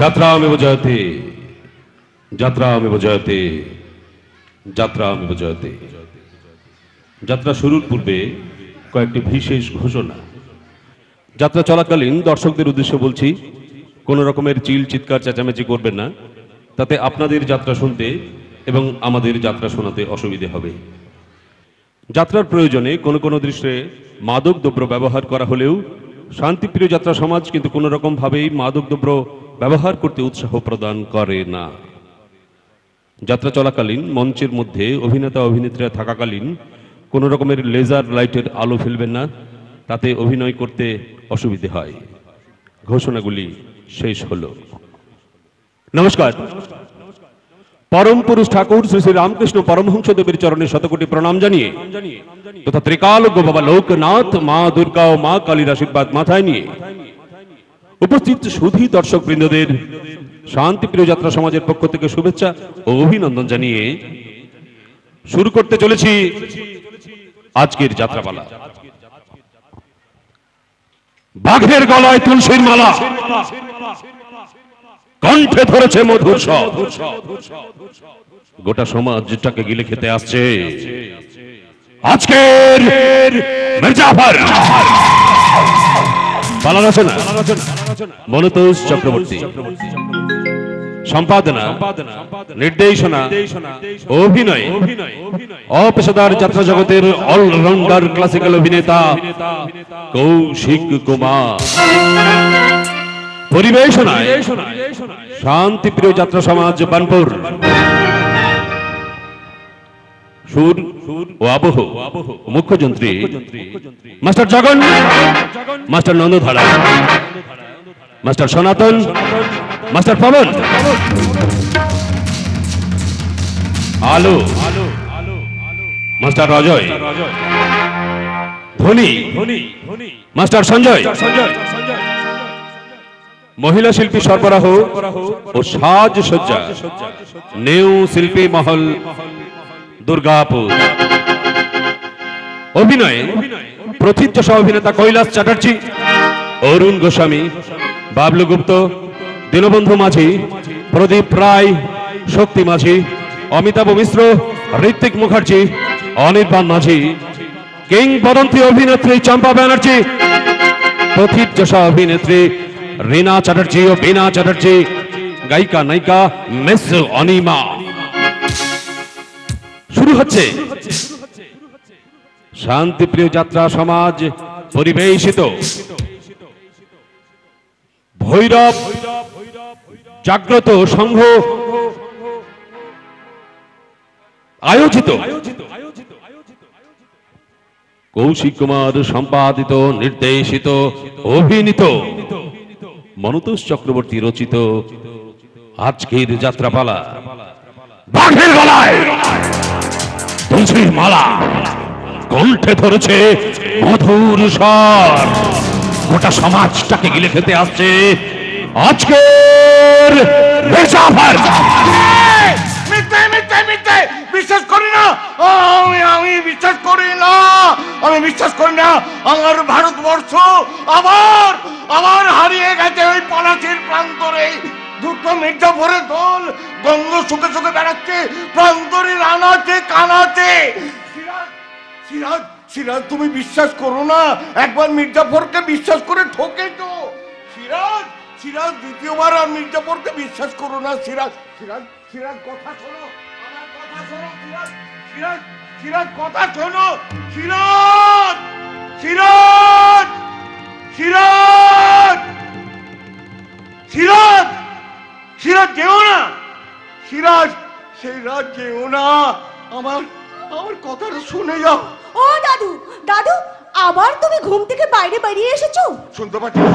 যাত্রামেব জয়তে যাত্রামেব জয়তে যাত্রামেব জয়তে। যাত্রা শুরুর পূর্বে কয়েকটি বিশেষ ঘোষণা। যাত্রা চলাকালীন দর্শকদের উদ্দেশ্যে বলছি, কোনো রকমের চিল চিৎকার চেঁচামেচি করবেন না, তাতে আপনাদের যাত্রা শুনতে এবং আমাদের যাত্রা শোনাতে অসুবিধে হবে। যাত্রার প্রয়োজনে কোনো কোনো দৃশ্যে মাদক দ্রব্য ব্যবহার করা হলেও শান্তিপ্রিয় যাত্রা সমাজ কিন্তু কোনো রকমভাবেই মাদক দ্রব্য ব্যবহার করতে উৎসাহ প্রদান করে না। যাত্রা চলাকালীন মঞ্চের মধ্যে অভিনেতা অভিনেত্রীরা থাকাকালীন কোনো রকমের লেজার লাইটের আলো ফেলবেন না, তাতে অভিনয় করতে অসুবিধে হয়। ঘোষণাগুলি শেষ হলো। নমস্কার। পরম পুরুষ ঠাকুর শ্রী শ্রী রামকৃষ্ণ পরমহংস দেবের চরণে শতকোটি প্রণাম জানিয়ে তথা ত্রিকালজ্ঞ বাবা লোকনাথ, মা দুর্গা ও মা কালীর আশীর্বাদ মাথায় নিয়ে উপস্থিত সুধী দর্শক বৃন্দদের শান্তিপ্রিয় যাত্রা সমাজের পক্ষ থেকে শুভেচ্ছা ও অভিনন্দন জানিয়ে শুরু করতে চলেছি আজকের যাত্রাপালা। বাঘের গলায় তুলসীর মালা, কণ্ঠে ধরেছে মধুর স্বর, গোটা সমাজটাকে গিলে খেতে আসছে আজকের মির্জাফর। পালা রচনা মনতোষ চক্রবর্তী, সম্পাদনা নির্দেশনা অভিনয় অপেশাদার যাত্রা জগতের অলরাউন্ডার ক্লাসিক্যাল অভিনেতা কৌশিক কুমার। পরিবেশনায় শান্তিপ্রিয় যাত্রা সমাজ বানপুর। সুর ও আবহ মুখ্যযন্ত্রী মাস্টার জগন, মাস্টার নন্দধারা, মাস্টার সনাতন, মাস্টার পবন। আলো মাস্টার অজয়, ধ্বনি মাস্টার সঞ্জয়। মহিলা শিল্পী সরবরাহ ও সাজসজ্জা নিউ শিল্পী মহল দুর্গাপুর। অভিনয়ে প্রথিত সহ অভিনেতা কৈলাস চ্যাটার্জি, অরুণ গোস্বামী, বাবলু গুপ্ত, দীনবন্ধু মাঝি, প্রদীপ রায়, শক্তি মাঝি, অমিতাভ মিশ্র, ঋত্বিক মুখার্জি, অনির্বাণ মাঝি, কিংবদন্তি অভিনেত্রী চম্পা ব্যানার্জি, প্রথিত সহ অভিনেত্রী রিনা চ্যাটার্জি ও বীণা চ্যাটার্জি, গায়িকা নায়িকা মিস অনিমা। শুরু হচ্ছে শান্তিপ্রিয় যাত্রা সমাজ পরিবেশিত ভৈরব জাগ্রত সংঘ আয়োজিত কৌশিক কুমার সম্পাদিত নির্দেশিত অভিনীত মনতোষ চক্রবর্তী রচিত আজকের যাত্রাপালা বাঘের গলায় তুলসীর মালা, কণ্ঠে ধরেছে মধুর স্বর, গোটা সমাজটাকে গিলে খেতে আসছে আজকের মির্জাফর। বিশ্বাস করি না, আমি বিশ্বাস করি না, আমি বিশ্বাস করি না। আমার ভারতবর্ষ আবার আবার হারিয়ে গেছে ওই পলাশির প্রান্তরে। দুটো মির্জাফরের দল গঙ্গ শুকে শুকে বেড়াচ্ছে প্রান্তরের আনাচে কানাচে। সিরাজ, সিরাজ তুমি বিশ্বাস করো না, একবার মির্জাফরকে বিশ্বাস করে ঠকেছো। সিরাজ, সিরাজ দ্বিতীয়বার আর মির্জাফরকে বিশ্বাস করো না। সিরাজ, সিরাজ, সিরাজ কথা শোনো, আমার কথা শোনো। সিরাজ, সিরাজ, সিরাজ কথা শোনো। সিরাজ, সিরাজ, সিরাজ, সিরাজ, সিরাজ যেও না। সিরাজ, সেই রাত যেও না। আমার আমার কথাটা শুনে যাও। ও দাদু, দাদু আবার তুমি ঘুম থেকে বাইরে বেরিয়ে এসেছো? শুনতে পাচ্ছিস,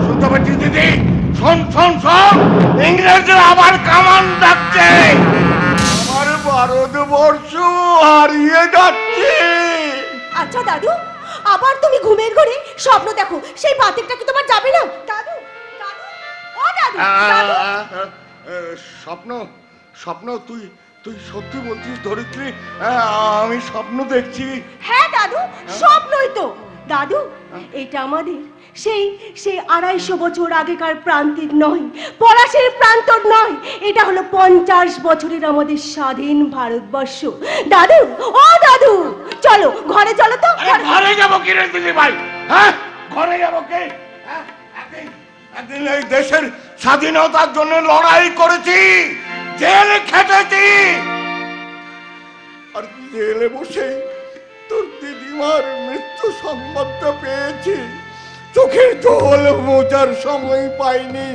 শুনতে পাচ্ছিস দিদি? শোন শোন শোন, ইংরেজরা আবার কামান ডাকছে। আমার ভারতবর্ষ হারিয়ে যাচ্ছে। আচ্ছা দাদু, আবার তুমি ঘুমের ঘরে স্বপ্ন দেখো, সেই বাতিকটা কি তোমার যাবে না? দাদু, দাদু, ও দাদু, দাদু। স্বপ্ন, স্বপ্ন তুই তুই সত্যি বলছিস ধরিত্রী? আমি স্বপ্ন দেখছি। হ্যাঁ দাদু, স্বপ্নই তো। দাদু, এটা আমাদের সেই সেই 250 বছর আগেকার প্রান্তিক নয়, পলাশের প্রান্তর নয়, এটা হলো 50 বছরের আমাদের স্বাধীন ভারতবর্ষ। দাদু, ও দাদু, চলো ঘরে, চলো তো। আরে ঘরে যাবো কি রে দিদি ভাই? হ্যাঁ, ঘরে যাবো কি? হ্যাঁ, একদিন এই দেশের স্বাধীনতার জন্য লড়াই করেছি, জেলে খেটেছি, আর জেলে বসে তোর দিদিমার মৃত্যু সংবাদটা পেয়েছি। চোখের জল মোচার সময় পাইনি।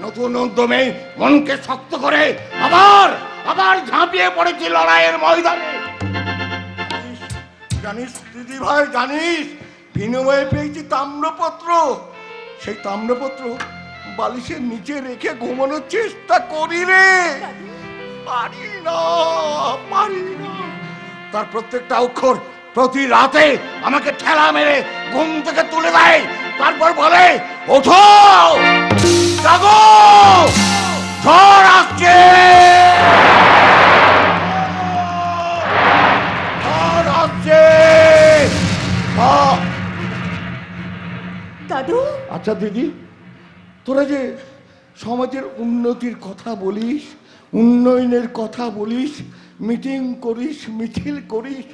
নতুন উদ্যমে মনকে শক্ত করে আবার আবার ঝাঁপিয়ে পড়েছি লড়াইয়ের ময়দানে। জানিস দিদি ভাই, জানিস বিনিময়ে পেয়েছি তাম্রপত্র। সেই তাম্রপত্র বালিশের নিচে রেখে ঘুমানোর চেষ্টা করি রে, পারি না, পারি না। তার প্রত্যেকটা অক্ষর প্রতি রাতে আমাকে ঠেলা মেরে ঘুম থেকে তুলে দেয়, তারপর বলে ওঠো, জাগো, ঝড় আসছে, ঝড় আসছে। দাদু, আচ্ছা দিদি, তোরা যে সমাজের উন্নতির কথা বলিস, উন্নয়নের কথা বলিস, মিটিং করিস, মিছিল করিস,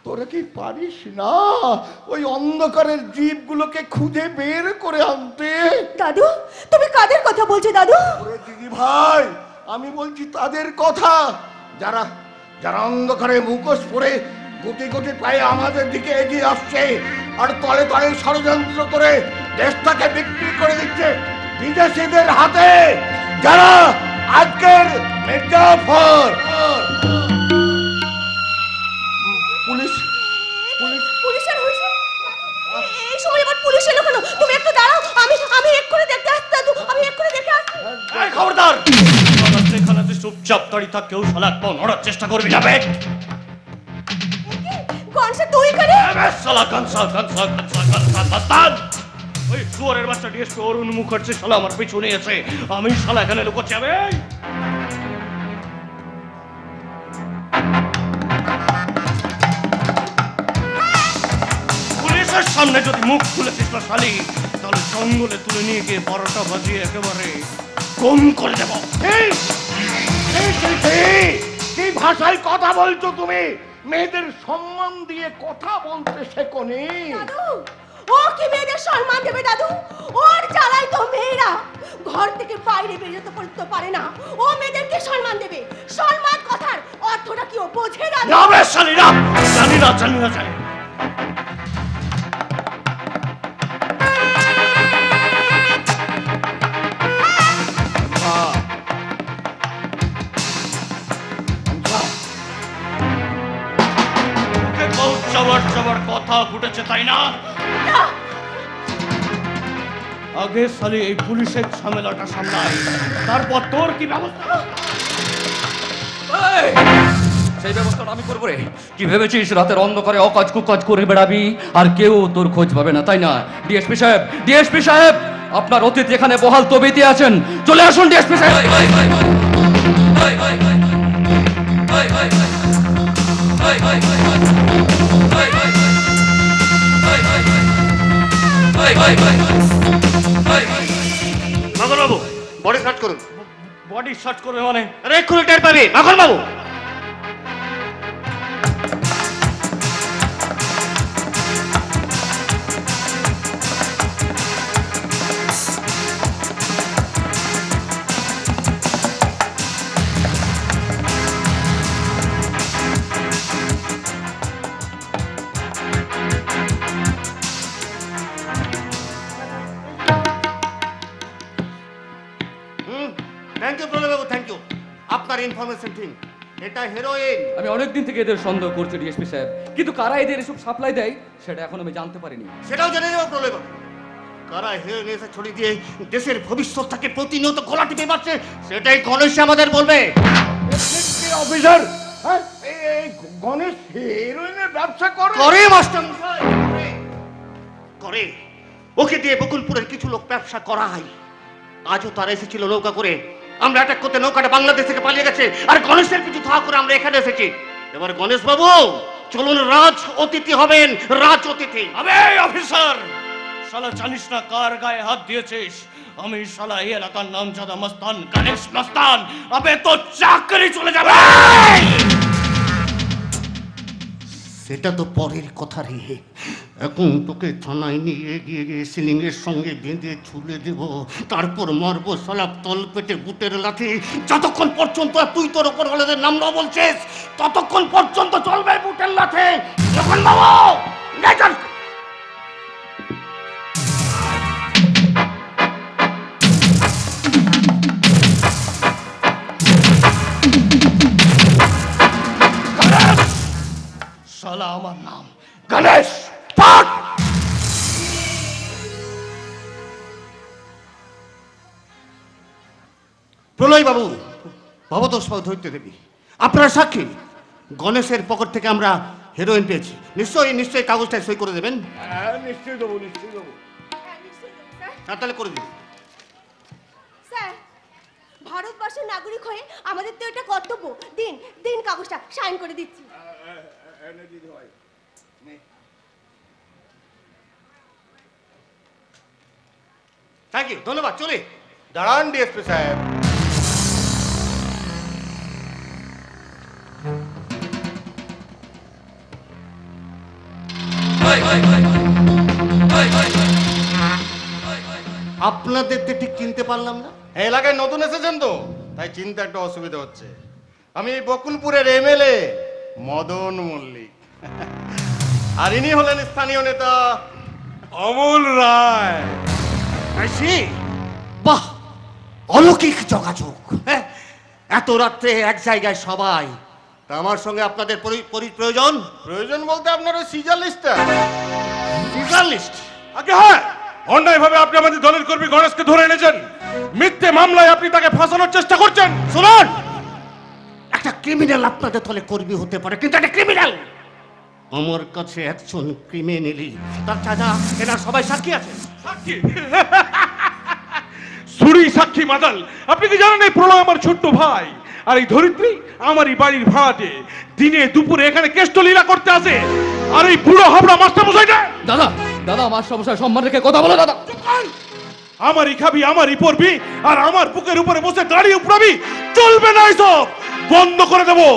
তোরা কি পারিস না ওই অন্ধকারের জীবগুলোকে খুঁজে বের করে আনতে? দাদু, তুমি কাদের কথা বলছো দাদু? ওরে দিদি ভাই, আমি বলছি তাদের কথা, যারা যারা অন্ধকারে মুখোশ পরে গুটি গুটি পায়ে আমাদের দিকে এগিয়ে আসছে, আর তলে তলে ষড়যন্ত্র করে দেশটাকে বিক্রি করে দিচ্ছে বিদেশিদের হাতে। যারা আজকের মির্জাফর, পুলিশ পুলিশ পুলিশের হইছে? এই সময় আবার পুলিশ এলো কেন? তুমি একটু দাঁড়াও, আমি এক্ষুনি দেখতে আসছি দাদু, আমি এক্ষুনি দেখে আসছি। এই খবরদার, এখানে তুই চুপচাপ দাঁড়িয়ে থাক, কেউ শালা একবার নড়ার চেষ্টা করবি না। বেট কনসা তুই করে? শালা গানসা গানসা গানসা গানসা বাস্তান। ওই শুয়ারের বাচ্চা ডিএসপি অরুণ মুখার্জি শালা আমার পিছনে এসে, আমি শালা এখানে লুকোচ্ছি। আমি পুলিশের সামনে যদি মুখ খুলেছিস না শালি, তাহলে জঙ্গলে তুলে নিয়ে গিয়ে 12টা বাজিয়ে একেবারে গম করে দেবো। কি ভাষায় কথা বলছো তুমি? মেয়েদের সম্মান দিয়ে কথা বলতে শেখোনি? দাদু, ও কি মেয়েদের সম্মান দেবে দাদু? ওর জ্বালাই তো মেয়েরা ঘর থেকে বাইরে বেরোতে পড়তে পারে না, ও মেয়েদেরকে সম্মান দেবে? সম্মান কথার অর্থটা কি ও বোঝে দাদু? না বে শালি না, জানি না জানি না জানি। কথা ফুটেছে তাই না? আগে সালি এই পুলিশের ঝামেলাটা সামলাই, তারপর তোর কি ব্যবস্থা। সেই ব্যবস্থাটা আমি করবো রে। কি ভেবেছিস রাতের অন্ধকারে অকাজ কুকাজ করে বেড়াবি আর কেউ তোর খোঁজ পাবে না, তাই না? ডিএসপি সাহেব, ডিএসপি সাহেব, আপনার অতিথি এখানে বহাল তবিতে আছেন, চলে আসুন ডিএসপি সাহেব। মাখন বাবু, বডি সার্চ করুন। বডি সার্চ করবে মানে? আরে এক্ষুনি টের পাবি মাখন বাবু। Thank you Pranab Babu, thank you. আপনার ইনফরমেশন ঠিক, এটা হেরোইন। আমি অনেকদিন থেকে এদের সন্দেহ করছি ডিএসপি সাহেব, কিন্তু কারা এদের এসব সাপ্লাই দেয় সেটা এখন আমি জানতে পারিনি। সেটাও জেনে নেব প্রণব বাবু। কারা হেরোইন এসে ছড়িয়ে দিয়ে দেশের ভবিষ্যৎটাকে প্রতিনিয়ত গলা টিপে মারছে, সেটাই গণেশ আমাদের বলবে। অফিসার, এই গণেশ হেরোইনের ব্যবসা করে? করে মাস্টার মশাই, করে। ওকে দিয়ে বকুলপুরের কিছু লোক ব্যবসা করায়। আজও তারা এসেছিল নৌকা করে, আমরা অ্যাটাক করতে নৌকাটা বাংলাদেশ থেকে পালিয়ে গেছে, আর গণেশের পিছু ধা করে আমরা এখানে এসেছি। এবার গণেশ বাবু চলুন, রাজ অতিথি হবেন, রাজ অতিথি। আবে অফিসার, শালা জানিস না কার গায়ে হাত দিয়েছিস? আমি শালা এই এলাকার নামজাদা মস্তান, গণেশ মস্তান। আবে তো চাকরি চলে যাবে। সেটা তো পরের কথা রে। এখন তোকে থানায় নিয়ে গিয়ে সিলিং এর সঙ্গে বেঁধে ঝুলে দেব, তারপর মারবো শালা তল পেটে বুটের লাথি। যতক্ষণ পর্যন্ত তুই তোর ওপর হলেদের নাম না বলছিস ততক্ষণ পর্যন্ত চলবে বুটের লাথি। যখন বাবু শালা আমার নাম গণেশ। পাট! প্রলয় বাবু, ভবতোষ ধরতে দেবী, আপনারা সাক্ষী। গণেশের পকেট থেকে আমরা হেরোইন পেয়েছি। নিশ্চয়ই কাগজটায় সই করে দেবেন। হ্যাঁ, নিশ্চয়ই দেবো, নিশ্চয়ই দেবো। হ্যাঁ, তাহলে করে দিন। স্যার, ভারতবর্ষের নাগরিক হয়ে আমাদের তো এটা কর্তব্য। দিন দিন কাগজটা, সাইন করে দিচ্ছি। এনে দিতে হয়। থ্যাংক ইউ, ধন্যবাদ। চলে দাঁড়ান ডিএসপি সাহেব। আপনাদের তো ঠিক চিনতে পারলাম না। এই এলাকায় নতুন এসেছেন তো, তাই চিন্তা একটা অসুবিধা হচ্ছে। আমি এই বকুলপুরের এমএলএ মদন মল্লিক, আর ইনি হলেন স্থানীয় নেতা অমল রায়। আইসি, বাহ, অলৌকিক যোগাযোগ। হ্যাঁ, এত রাত্রে এক জায়গায় সবাই। তা আমার সঙ্গে আপনাদের প্রয়োজন। প্রয়োজন বলতে আপনার ওই সিজার লিস্টটা। Seizure list? আগে হ্যাঁ, অন্যায়ভাবে আপনি আমাদের দলের কর্মী গণেশকে ধরে এনেছেন। মিথ্যে মামলায় আপনি তাকে ফাঁসানোর চেষ্টা করছেন। শুনুন, একটা ক্রিমিনাল আপনাদের দলে কর্মী হতে পারে, কিন্তু একটা ক্রিমিনাল আমার কাছে একজন ক্রিমিনালি। তার চাচা এরা সবাই সাক্ষী আছে। সাক্ষী? সুরি সাক্ষী মাদাল। আপনি কি জানেন এই প্রলয় আমার ছোট্ট ভাই, আর এই ধরিত্রী আমারই বাড়ির ভাড়াটে। দিনে দুপুরে এখানে কেষ্টলীলা করতে আসে। আর এই বুড়ো হাবড়া মাস্টার মশাইটা। দাদা দাদা, আমার সমস্যায় সম্মান রেখে কথা বলো দাদা। আমারই খাবি, আমারই পড়বি, আর আমার বুকের উপরে বসে দাঁড়িয়ে উপড়াবি। চলবে না, এসব বন্ধ করে দেবো।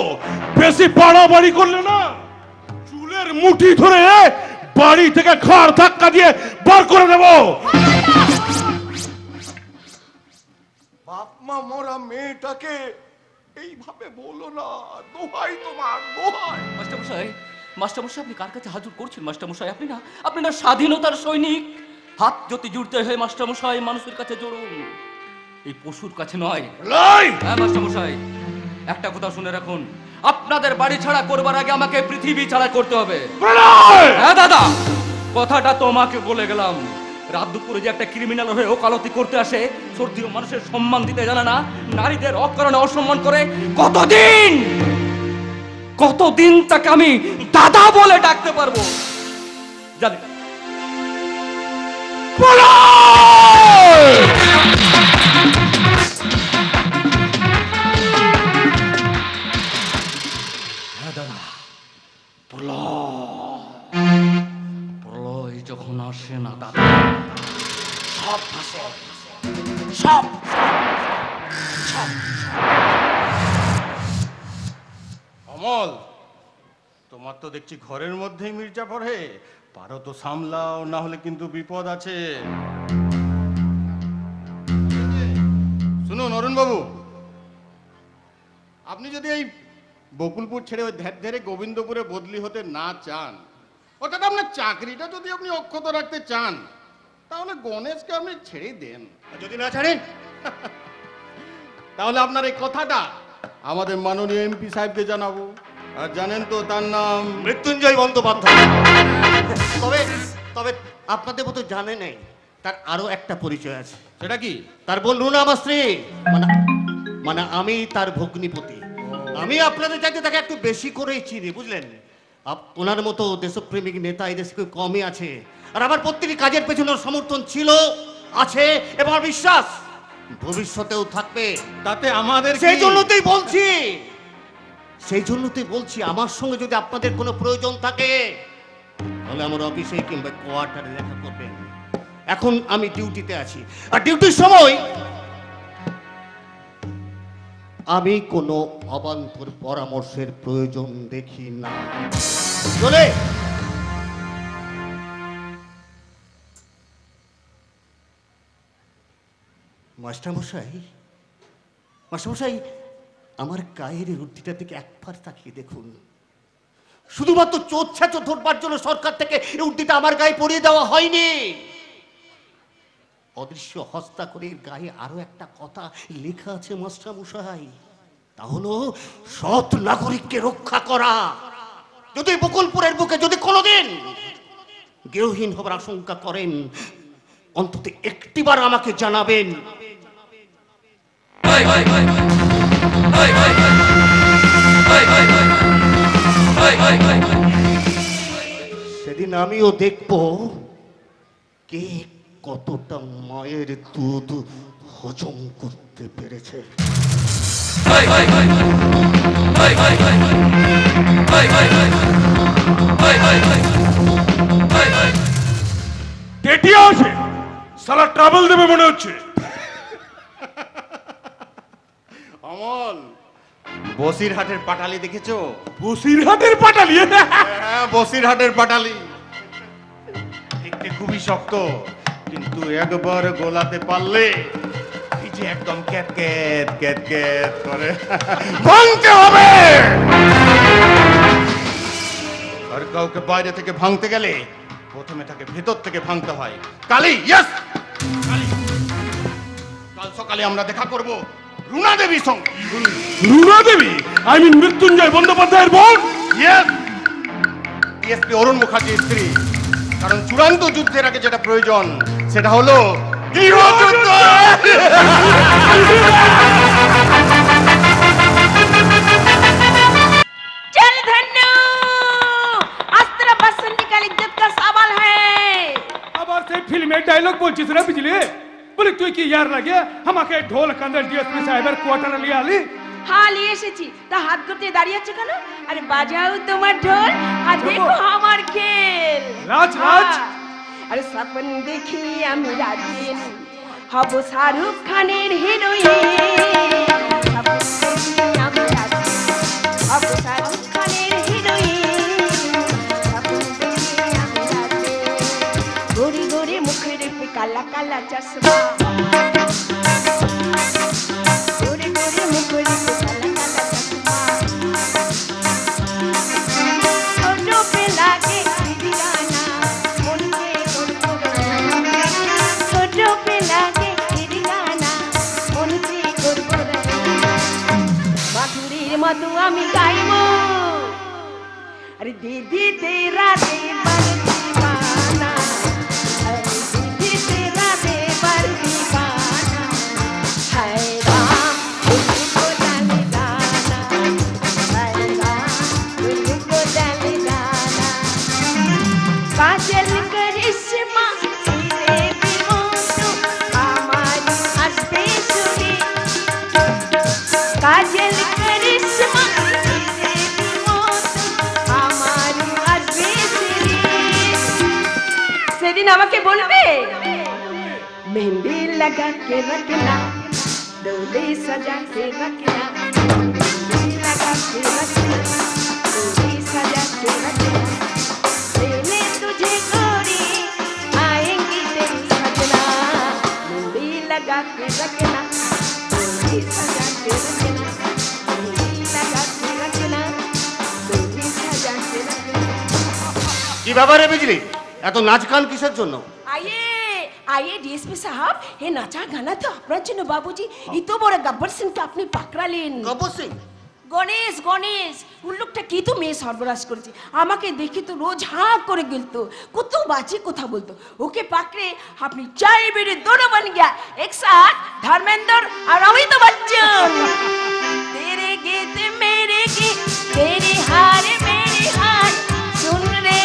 বেশি বাড়াবাড়ি করলে না চুলের মুঠি ধরে বাড়ি থেকে ঘাড় ধাক্কা দিয়ে বার করে দেবো। বাপ মা মরা মেয়েটাকে এইভাবে বলো না, দোহাই তোমার, দোহাই। মাস্টারমশাই, মাস্টারমশাই, আপনি কার কাছে হাজুর করছেন? মাস্টারমশাই, আপনি না স্বাধীনতার সৈনিক। হাত যদি জুড়তে হয় মাস্টারমশাই, মানুষের কাছে জড়ুন, এই পশুর কাছে নয়। হ্যাঁ মাস্টারমশাই, একটা কথা শুনে রাখুন, আপনাদের বাড়ি ছাড়া করবার আগে আমাকে পৃথিবী ছাড়া করতে হবে। হ্যাঁ দাদা, কথাটা তোমাকে বলে গেলাম। রাত দুপুরে যে একটা ক্রিমিনাল হয়ে ওকালতি করতে আসে, সর্দিও মানুষের সম্মান দিতে জানে না, নারীদের অকারণে অসম্মান করে, কতদিন তাকে আমি দাদা বলে ডাকতে পারবো জানি না। হ্যাঁ দাদা, প্রলয় যখন আসে না দাদা, সব ভাসে, সব। অমল, তোমার তো দেখছি ঘরের মধ্যেই মির্জা পড়ে। পারো তো সামলাও, না হলে কিন্তু বিপদ আছে। শুনুন অরুণ বাবু, আপনি যদি এই বকুলপুর ছেড়ে ওই ধেরে গোবিন্দপুরে বদলি হতে না চান, অর্থাৎ আপনার চাকরিটা যদি আপনি অক্ষত রাখতে চান, তাহলে গণেশকে আপনি ছেড়ে দেন। আর যদি না ছাড়েন, তাহলে আপনার এই কথাটা আমাদের মাননীয় এমপি সাহেবকে জানাবো। আর জানেন তো তার নাম মৃত্যুঞ্জয় বন্দ্যোপাধ্যায়। তবে তবে আপনাদের মতো জানে নেই, তার আরো একটা পরিচয় আছে। সেটা কি? তার বোন রুনা আমার স্ত্রী, মানে আমি তার ভগ্নিপতি। আমি আপনাদের চাইতে তাকে একটু বেশি করেই চিনি, বুঝলেন? ওনার মতো দেশপ্রেমিক নেতা এই দেশে খুব কমই আছে। আর আমার প্রত্যেকটি কাজের পেছনে ওর সমর্থন ছিল, আছে এবং আমার বিশ্বাস ভবিষ্যতেও থাকবে। তাতে আমাদের সেই জন্যতেই বলছি আমার সঙ্গে যদি আপনাদের কোনো প্রয়োজন থাকে, তাহলে আমার অফিসে কিংবা কোয়ার্টারে দেখা করবেন। এখন আমি ডিউটিতে আছি, আর ডিউটির সময় আমি কোনো অবান্তর পরামর্শের প্রয়োজন দেখি না। চলে মাস্টারমশাই, আমার গায়ের রুটিটা থেকে একবার তাকিয়ে দেখুন। শুধুমাত্র চোর ধরবার জন্য সরকার থেকে এই উর্দিটা আমার গায়ে পরিয়ে দেওয়া হয়নি। অদৃশ্য হস্তাক্ষরের গায়ে আরো একটা কথা লেখা আছে মাস্টারমশাই, তা হলো সৎ নাগরিককে রক্ষা করা। যদি বকুলপুরের বুকে যদি কোনোদিন গৃহহীন হবার আশঙ্কা করেন, অন্তত একটিবার আমাকে জানাবেন। সেদিন আমিও দেখবো কে কতটা মায়ের দুধ হজম করতে পেরেছে। টেটিয়া আছে, সালা ট্রাভেল দেবে মনে হচ্ছে। অমল, বসিরহাটের পাটালি দেখেছো? বসিরহাটের পাটালি? হ্যাঁ, বসিরহাটের পাটালি দেখতে খুবই শক্ত, কিন্তু একবার গোলাতে পারলে এই যে একদম ক্যাট ক্যাট ক্যাট ক্যাট করে ভাঙতে হবে। আর কাউকে বাইরে থেকে ভাঙতে গেলে প্রথমে তাকে ভেতর থেকে ভাঙতে হয়। কালি, ইয়েস কালি, কাল সকালে আমরা দেখা করব রুনা দেবীর সঙ্গে। রুনা দেবী? আই মিন মৃত্যুঞ্জয় বন্দ্যোপাধ্যায়ের বোন? ইয়েস, ডিএসপি অরুণ মুখার্জির স্ত্রী। কারণ চূড়ান্ত যুদ্ধের আগে যেটা প্রয়োজন সেটা হলো গৃহযুদ্ধ। चल धन्नो, अस्त्र बसन निकल इज्जत का सवाल है। আবার সেই ফিল্মের ডায়লগ বলছিস না বিজলি? বলি তুই কি ইয়ার লাগে আমাকে ঢোল কান্দের ডিএসপি সাহেবের কোয়ার্টারে নিয়ে আলি? হ্যাঁ নিয়ে এসেছি, তা হাত করতে দাঁড়িয়ে আছো কেন? আরে বাজাও তোমার ঢোল আর দেখো আমার খেল। রাজ রাজ, আরে স্বপ্ন দেখি আমি রাজদিন হব শাহরুখ খানের হিরোইন। স্বপ্ন দেখি আমি রাজদিন হব শাহরুখ খানের হিরোইন। স্বপ্ন দেখি আমি রাজদিন গোরে গোরে মুখের पे काला काला चश्मा, गोरे गोरे मुखर पे काला काला चश्मा, छोटो पे लागे दीवाना मन के गुरगुरा, छोटो पे लागे दीवाना मन के गुरगुरा। माधुरीर मधु आमी गाइबो, अरे दीदी तेरा देवर दीवाना, अरे दीदी तेरा देवर दीवाना, हाय राम उनको डाले दाना, हाय राम उनको डाले दाना। काजल करिश्मा हीरे बिंदु हमारी हस्ते चुरी, काजल करिश्मा हीरे बिंदु हमारी हस्ते चुरी। সেদিন আমাকে বলবে मेहंदी लगा के रखना, डोली सजा के रखना, मेहंदी लगा के रखना, डोली सजा के रखना, लेने तुझे गोरी आएंगी तेरी सजना। मेहंदी लगा के रखना, डोली सजा के रखना, मेहंदी लगा के रखना, डोली सजा के रखना। কি ব্যাপারে বিজলি, এত নাচ গান কিসের জন্য? आइए आइए डीएसपी साहब, ये नाचा गाना तो আপনার জন্য বাবুজি। এই তো বড় গব্বর সিং কে আপনি পাকড়ালেন। গব্বর সিং? গণেশ গণেশ উল্লুকটা কি তো মেয়ে সর্বনাশ করেছে। আমাকে দেখে তো রোজ হাঁ করে গেলতো, কত বাজে কথা বলতো। ওকে পাকড়ে আপনি চাই বেড়ে দোনো बन गया एक साथ धर्मेंद्र और अमिताभ बच्चन। तेरे गीत मेरे गीत, तेरे हार मेरे हार, सुन रे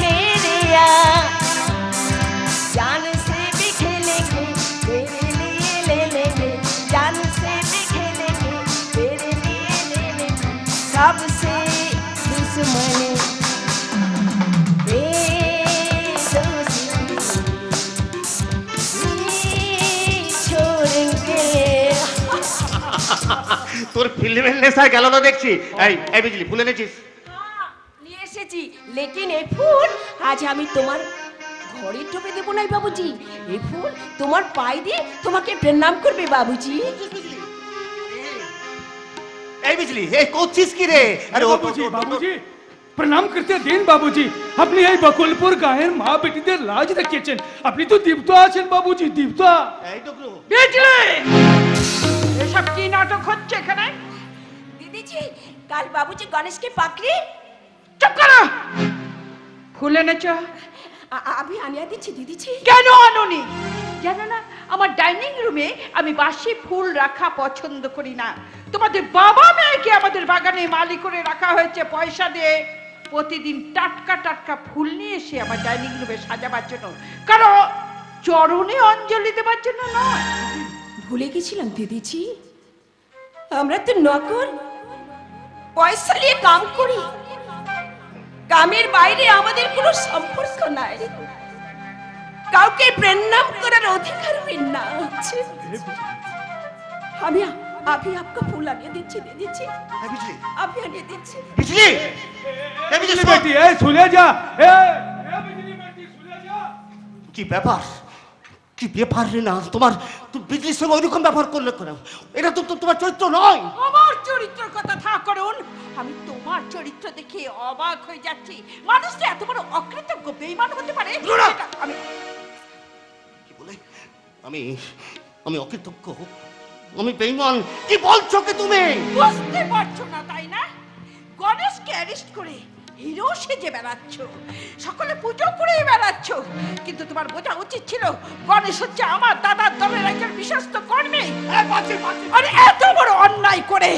मेरे यार, जान से भी खेलेंगे तेरे लिए ले लेंगे, जान से भी खेलेंगे तेरे लिए ले लेंगे, सबसे दुश्मनी ए दोस्ती তোর ফিল্মের নেশায় গেল না দেখছি। এই বিজলি ফুল এনেছিস? নিয়ে এসেছি, লেকিন এই ফুল আজ আমি তোমার ঘরে ঢুকে দেবো নাই বাবুজি। এই ফুল তোমার পায়ে দিয়ে তোমাকে প্রণাম করবে বাবুজি। এই বিজলি এই করছিস কি রে? আরে বাবুজি বাবুজি প্রণাম করতে দিন বাবুজি। আপনি এই বকুলপুর গায়ের মা বেটিদের লাজ দেখিয়েছেন। আপনি তো দীপ্তা আছেন বাবুজি, দীপ্তা। এই টুকরো বিজলি, এসব কি নাটক হচ্ছে এখানে? দিদিজি, কাল বাবুজি গণেশকে পাকড়ি। চুপ করো। ফুল এনেছ? আমি আনিয়া দিচ্ছি দিদিজি। কেন আনুনি? জানো না আমার ডাইনিং রুমে আমি বাসি ফুল রাখা পছন্দ করি না। তোমাদের বাবা মেয়েকে আমাদের বাগানে মালি করে রাখা হয়েছে পয়সা দিয়ে, প্রতিদিন টাটকা টাটকা ফুল নিয়ে এসে আমার ডাইনিং রুমে সাজাবার জন্য, কারণ চরণে অঞ্জলি দেবার জন্য নয়। ভুলে গেছিলাম দিদিজি, আমরা তো নকল, পয়সা নিয়ে কাম করি। কামের বাইরে আমাদের কোনো সম্পর্ক নাই। কাউকে প্রণাম করার অধিকার না আছে। আমি आपको फूल आने दीजिए दीजिए। বিজলি आप आने दीजिए। বিজলি এই বিজলি শোন। বেটি এই শুনে যা। বিজলি বেটি শুনে যা। কি ব্যাপার, কি ব্যাপার রে? না তোমার তুমি বিজলির সঙ্গে ওইরকম ব্যবহার করলে কেন? এটা তো তোমার চরিত্র নয়। আমার চরিত্রের কথা থাক করুন। আমি তোমার চরিত্র দেখে অবাক হয়ে যাচ্ছি। মানুষটা এত বড় অকৃতজ্ঞ বেঈমান হতে পারে? এটা আমি কি বলে? আমি আমি অকৃতজ্ঞ, আমি বেঈমান? কি বলছো কি তুমি? বুঝতে পারছো না তাই না? গণেশকে অ্যারেস্ট করে হিরো সেজে বেড়াচ্ছ, সকলে পুজো করে বেড়াচ্ছ, কিন্তু তোমার বোঝা উচিত ছিল গণেশ হচ্ছে আমার দাদার দলের একজন বিশ্বস্ত কর্মী। আর এত বড় অন্যায় করে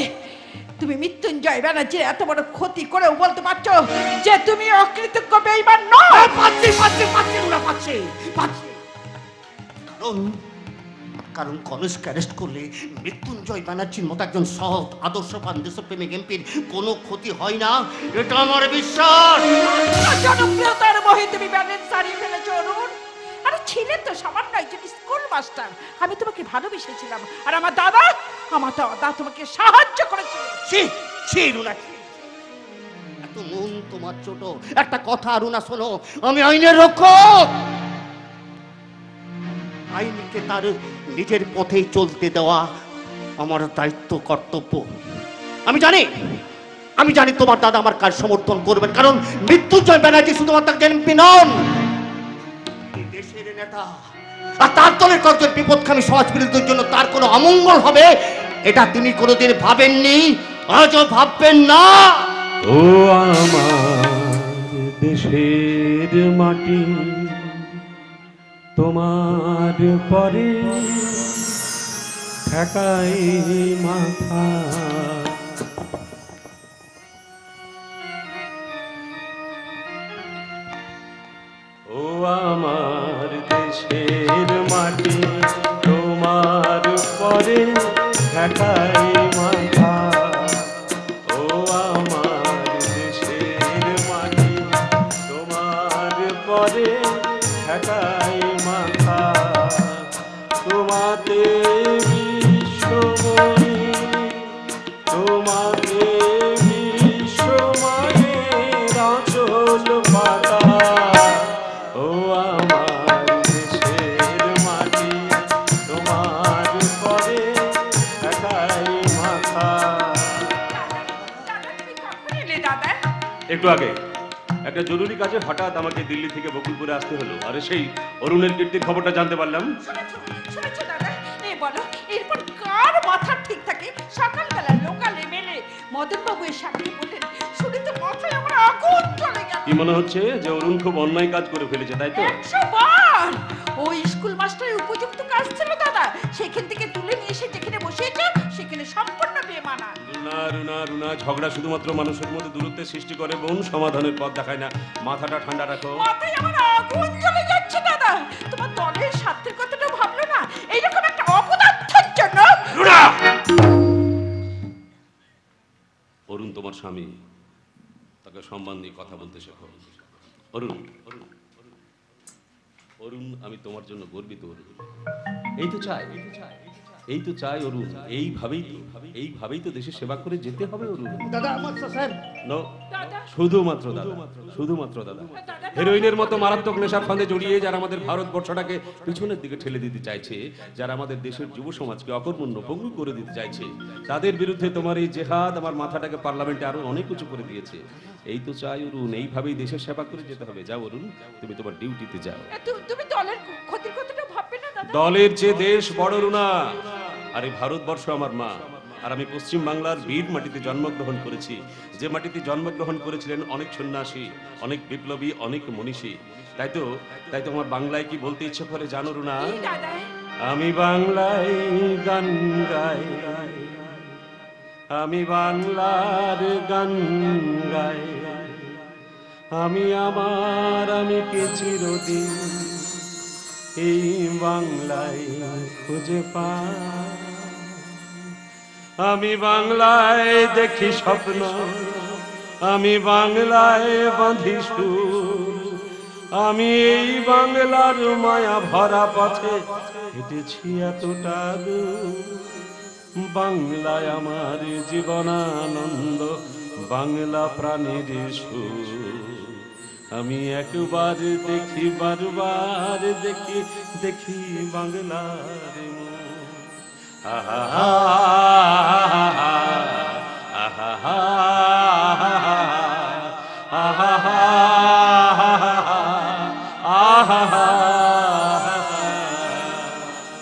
তুমি মৃত্যুঞ্জয় ব্যানার্জির এত বড় ক্ষতি করেও বলতে পারছো যে তুমি অকৃতজ্ঞ বেঈমান নও? পাচ্ছি। কারণ গণেশকে অ্যারেস্ট করলে মৃত্যুঞ্জয় ব্যানার্জির মতো একজন সৎ আদর্শবান দেশপ্রেমিক এমপির কোনো ক্ষতি হয় না, এটা আমার বিশ্বাস। জনপ্রিয়তার মোহে তুমি ব্যালেন্স হারিয়ে ফেলেছো অরুণ। আরে ছিলে তো সামান্য একজন স্কুল মাস্টার। আমি তোমাকে ভালোবেসেছিলাম, আর আমার দাদা তোমাকে সাহায্য করেছিল। ছি রুনা, এত মন তোমার ছোট। একটা কথা রুনা শোনো, আমি আইনের রক্ষক। আইনকে তার নিজের পথেই চলতে দেওয়া আমার দায়িত্ব, কর্তব্য। আমি জানি তোমার দাদা আমার কাজ সমর্থন করবেন, কারণ মৃত্যুঞ্জয় ব্যানার্জি শুধুমাত্র একজন এমপি নন, এই দেশের নেতা। আর তার দলের কয়েকজন বিপদকামী সমাজ বিরোধীদের জন্য তার কোনো অমঙ্গল হবে এটা তিনি কোনোদিন ভাবেননি, আজও ভাববেন না। ও আমার দেশের মাটি, তোমার পরে ঠেকাই মাথা। ও আমার দেশের মাটি, তোমার পরে ঠেকাই মাথা। ও আমার দেশের মাটি, তোমার পরে ঠেকাই মাথা। তোমাতে বিশ্বময়ী, তোমাতে বিশ্বময়ের আঁচল পাতা। ও আমার দেশের মাটি, তোমার পরে ঠেকাই মাথা। দাদা তুমি কখন এলে দাদা? একটু আগে একটা জরুরি কাজে হঠাৎ আমাকে দিল্লি থেকে বকুলপুরে আসতে হলো, আর সেই অরুণের কীর্তির খবরটা জানতে পারলাম। শুনেছো দাদা? বলো এরপর কার মাথা ঠিক থাকে? সকালবেলা লোকালে মেলে মদন বাবু এর সামনে বললেন, শুনে তো মাথায় আমার আগুন চলে গেল। কি মনে হচ্ছে যে অরুণ খুব অন্যায় কাজ করে ফেলেছে, তাই তো? 100 বার ওই স্কুল মাস্টারের উপযুক্ত কাজ ছিল দাদা, সেখান থেকে তুলে নিয়ে এসে যেখানে বসিয়েছে সেখানে সম্পূর্ণ বেমানা। রুনা রুনা রুনা, ঝগড়া শুধুমাত্র মানুষের মধ্যে দূরত্বের সৃষ্টি করে, বোন, সমাধানের পথ দেখায় না। মাথাটা ঠান্ডা রাখো। মাথায় আমার আগুন জ্বলে যাচ্ছে দাদা। তোমার দলের স্বার্থের কথাটা ভাবলো না এইরকম একটা অপদার্থের জন্য? অরুণ তোমার স্বামী, তাকে সম্মান দিয়ে কথা বলতে শেখো। অরুণ অরুণ অরুণ, আমি তোমার জন্য গর্বিত। অরুণ এই তো চাই, এই তো চাই অরুণ, এইভাবেই তো দেশের সেবা করে যেতে হবে অরুণ। দাদা আমার সাহেব নো, দাদা শুধুমাত্র দাদা হেরোইনের মতো মারাত্মক নেশার ফাঁদে জড়িয়ে যারা আমাদের ভারতবর্ষটাকে পিছনের দিকে ঠেলে দিতে চাইছে, যারা আমাদের দেশের যুব সমাজকে অকর্মণ্য পঙ্গু করে দিতে চাইছে, তাদের বিরুদ্ধে তোমার এই জেহাদ আমার মাথাটাকে পার্লামেন্টে আরো অনেক উঁচু করে দিয়েছে। এই তো চাই অরুণ, এইভাবেই দেশের সেবা করে যেতে হবে। যাও অরুণ, তুমি তোমার ডিউটিতে যাও। তুমি দলের ক্ষতির কথাটা ভাববে না দাদা। দলের যে দেশ বড় রুনা, আরে ভারতবর্ষ আমার মা, আর আমি পশ্চিম বাংলার বীর মাটিতে জন্মগ্রহণ করেছি, যে মাটিতে জন্মগ্রহণ করেছিলেন অনেক সন্ন্যাসী, অনেক বিপ্লবী, অনেক মনীষী। তাই তো আমার বাংলায় কি বলতে ইচ্ছে করে জানো রুনা? কি দাদা? আমি বাংলায় গান গাই, আমি বাংলার গান গাই, আমি কে চিরদিন এই বাংলায় খুঁজে পাই। আমি বাংলায় দেখি স্বপ্ন, আমি বাংলায় বাঁধি সুর, আমি এই বাংলার মায়া ভরা পথে হেঁটেছি এতটা দূর। বাংলায় আমার জীবনানন্দ, বাংলা প্রাণের সুর। আমি একবার দেখি, বারবার দেখি, দেখি বাংলার মুখ। আহা হা আহা হা আহা হা আহা হা।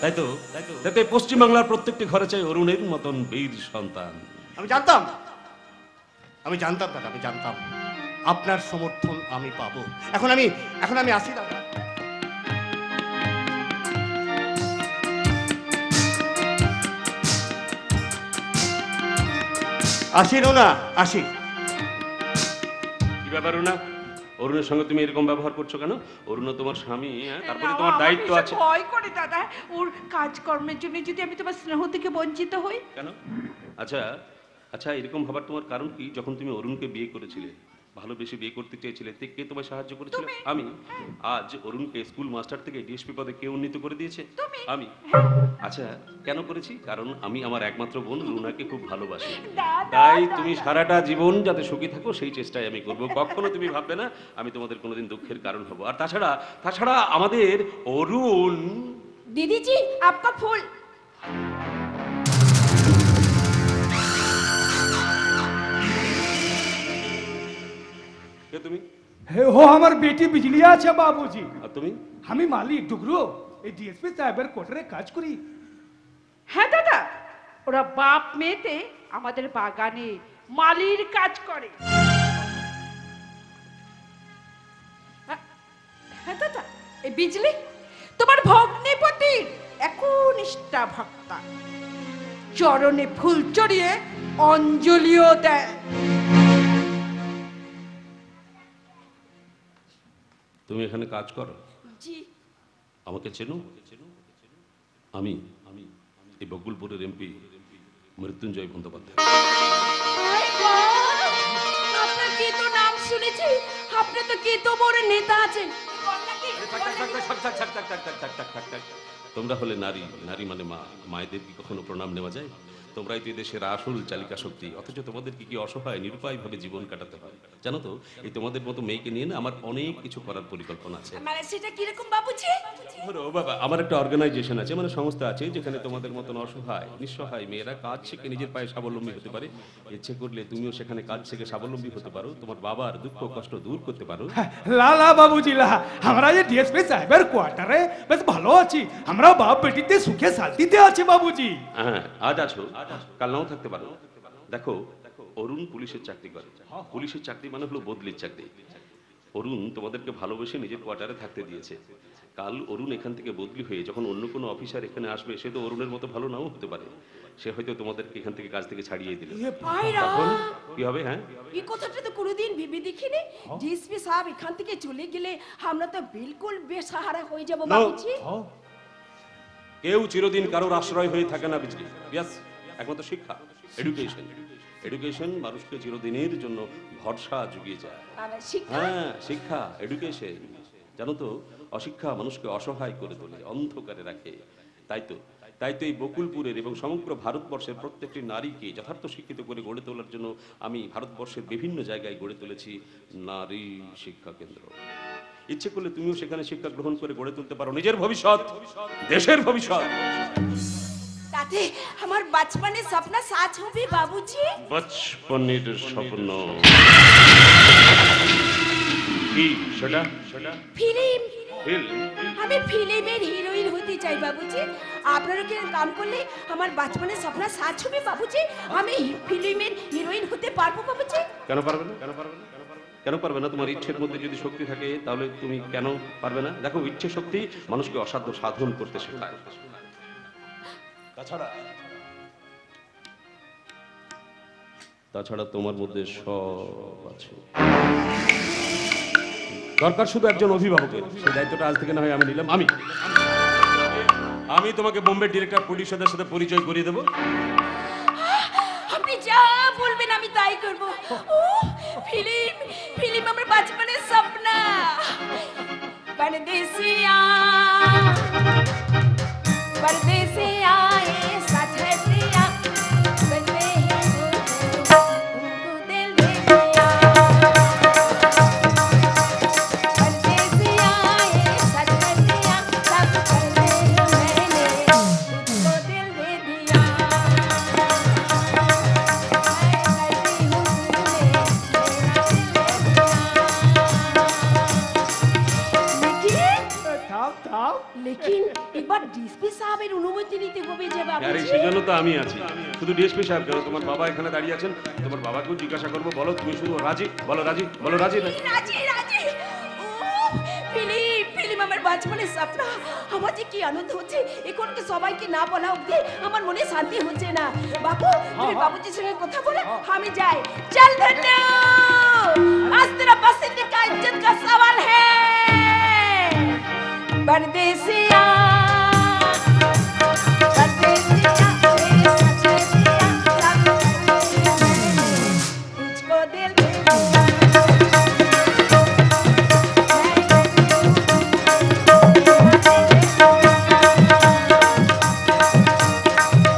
তাই তো পশ্চিমবাংলার প্রত্যেকটি ঘরে চাই অরুণের মতন বীর সন্তান। আমি জানতাম দাদা, আমি জানতাম আপনার সমর্থন আমি পাবো। এখন আমি আসি দাদা। আসি রুনা, আসি। কি ব্যাপার রুনা, অরুণের সঙ্গে তুমি এরকম ব্যবহার করছো কেন? অরুণ তোমার স্বামী, তারপরে না, তোমার আমার দায়িত্ব ভীষণ আছে। ভয় করে দাদা, ওর কাজকর্মের জন্য যদি আমি তোমার স্নেহ থেকে বঞ্চিত হই। কেন? আচ্ছা এরকম ভাবার তোমার কারণ কি? যখন তুমি অরুণকে বিয়ে করেছিলে, ভালোবেসে বিয়ে করতে চেয়েছিলে, কে তোমায় সাহায্য করেছিল? তুমি। আমি। আজ অরুণকে স্কুল মাস্টার থেকে ডিএসপি পদে কে উন্নীত করে দিয়েছে? তুমি। আমি। আচ্ছা কেন করেছি? কারণ আমি আমার একমাত্র বোন রুনাকে খুব ভালোবাসি। তাই তুমি সারাটা জীবন যাতে সুখী থাকো সেই চেষ্টাই আমি করব। কখনো তুমি ভাববে না আমি তোমাদের কোনোদিন দুঃখের কারণ হব। আর তাছাড়া আমাদের অরুণ। दीदी जी आपका फूल। কে তুমি? हो हमार बेटी बिजलिया আছে বাবুজি। আর তুমি? আমি মালিক ডুগরু, এই ডিএসপি সাহেবের কোটারে কাজ করি। হ্যাঁ দাদা, ওরা বাপ মেয়েতে আমাদের বাগানে মালির কাজ করে। হ্যাঁ দাদা, এই বিজলি তোমার ভগ্নিপতির একনিষ্ঠা ভক্তা, চরণে ফুল চড়িয়ে অঞ্জলিও দেয়। তুমি এখানে কাজ করো? জি। আমাকে চেনো? আমি এই বকুলপুরের এমপি মৃত্যুঞ্জয় বন্দ্যোপাধ্যায়। আপনার কি তো নাম শুনেছি, আপনি তো কি তো বড় নেতা আছেন। তোমরা হলে নারী মানে মা, মায়েদের কি কখনো প্রণাম নেওয়া যায়? তোমরাই তো দেশের আসল চালিকা শক্তি, অথচ তোমাদের কি অসহায় নিরুপায় ভাবে জীবন কাটাতে হয়। জানো তো, এই তোমাদের মতো মেয়েকে নিয়ে না আমার অনেক কিছু করার পরিকল্পনা আছে। মানে সেটা কিরকম বাবুজি? ধরো বাবা, আমার একটা অর্গানাইজেশন আছে, মানে সংস্থা আছে, যেখানে তোমাদের মতন অসহায় নিঃসহায় মেয়েরা কাজ শিখে নিজের পায়ে স্বাবলম্বী হতে পারে। ইচ্ছে করলে তুমিও সেখানে কাজ শিখে স্বাবলম্বী হতে পারো, তোমার বাবার দুঃখ কষ্ট দূর করতে পারো। লা লা বাবুজি লা, আমরা যে ডিএসপি সাহেবের কোয়ার্টারে বেশ ভালো আছি। আমরা বাপ বেটিতে সুখে শান্তিতে আছি বাবুজি। হ্যাঁ, আজ আছো, কাল নাও থাকতে পারো। দেখো, অরুণ পুলিশের চাকরি করে। পুলিশের চাকরি মানে হলো বদলির চাকরি। অরুণ তোমাদেরকে ভালোবেসে নিজের কোয়ার্টারে থাকতে দিয়েছে। কাল অরুণ এখান থেকে বদলি হয়ে যখন অন্য কোনো অফিসার এখানে আসবে, সে তো অরুণের মতো ভালো নাও হতে পারে। সে হয়তো তোমাদেরকে এখান থেকে কাজ থেকে ছাড়িয়ে দিল। তখন কি হবে? হ্যাঁ, এই কথাটা তো কোনোদিন ভেবে দেখিনি। ডিএসপি সাহেব এখান থেকে চলে গেলে আমরা তো বিলকুল বেসাহারা হয়ে যাব বাবুজি। কেউ চিরদিন কারোর আশ্রয় হয়ে থাকে না বিজলি। ইয়াস, একমাত্র শিক্ষা, এডুকেশন মানুষকে চিরদিনের জন্য ভরসা জুগিয়ে যায়। হ্যাঁ, শিক্ষা, এডুকেশন। জানো তো, অশিক্ষা মানুষকে অসহায় করে তোলে, অন্ধকারে রাখে। তাই তো তাই তো এই বকুলপুরের এবং সমগ্র ভারতবর্ষের প্রত্যেকটি নারীকে যথার্থ শিক্ষিত করে গড়ে তোলার জন্য আমি ভারতবর্ষের বিভিন্ন জায়গায় গড়ে তুলেছি নারী শিক্ষা কেন্দ্র। ইচ্ছে করলে তুমিও সেখানে শিক্ষা গ্রহণ করে গড়ে তুলতে পারো নিজের ভবিষ্যৎ, দেশের ভবিষ্যৎ। তাতে আমার বাচপনের স্বপ্ন সাচ হবে বাবুজি। বচপনের স্বপ্ন কি সেটা? Film, film? আমি ফিল্মের হিরোইন হতে চাই বাবুজি। আপনারা কি কাম করলে আমার বাচপনের স্বপ্ন সাচ হবে বাবুজি। আমি ফিল্মের হিরোইন হতে পারবো বাবুজি। কেন পারবে না? কেন পারবে না? কেন পারবে না? তোমার ইচ্ছের মধ্যে যদি শক্তি থাকে তাহলে তুমি কেন পারবে না? দেখো, ইচ্ছে শক্তি মানুষকে অসাধ্য সাধন করতে শেখায়। তাছাড়া তোমার মধ্যে সব আছে। দরকার শুধু একজন অভিভাবকের। সেই দায়িত্বটা আজ থেকে না হয় আমি নিলাম। আমি তোমাকে বোম্বে ডিরেক্টর প্রডিউসারদের সাথে পরিচয় করিয়ে দেবো। আপনি যা বলবেন আমি তাই করব। ও ফিল্ম আমার বাচপনের স্বপ্ন। परदेसिया परदेसिया ये सच है पिया बंदे ही उनको दिल दे दिया परदेसिया ये सच है पिया सब कर दे मैंने तुझको दिल दे दिया मैं करती हूँ तुझे मेरा दिल दे लेकिन एक बार डीएसपी সাহেবের অনুমতি নিতে হবে যে আরে বাবুজি। সেজন্য তো আমি আছি। শুধু ডিএসপি সাহেব কেন, তোমার বাবা এখানে দাঁড়িয়ে আছেন, তোমার বাবাকেও জিজ্ঞাসা করবো। বলো তুমি শুধু রাজি, বলো রাজি, বলো রাজি না? রাজি রাজি। ও ফিল্ম আমার বাচপনের স্বপ্ন। আমার যে কি আনন্দ হচ্ছে, এখন কি সবাইকে না বলা অবধি আমার মনে শান্তি হচ্ছে না। বাবু তুমি বাবুজির সঙ্গে কথা বলো, আমি যাই। চল ধন্য, आज तेरा पसंद का इज्जत का सवाल है परदेसिया परदेसिया ये सच है पिया सब तुझको दिल दे दिया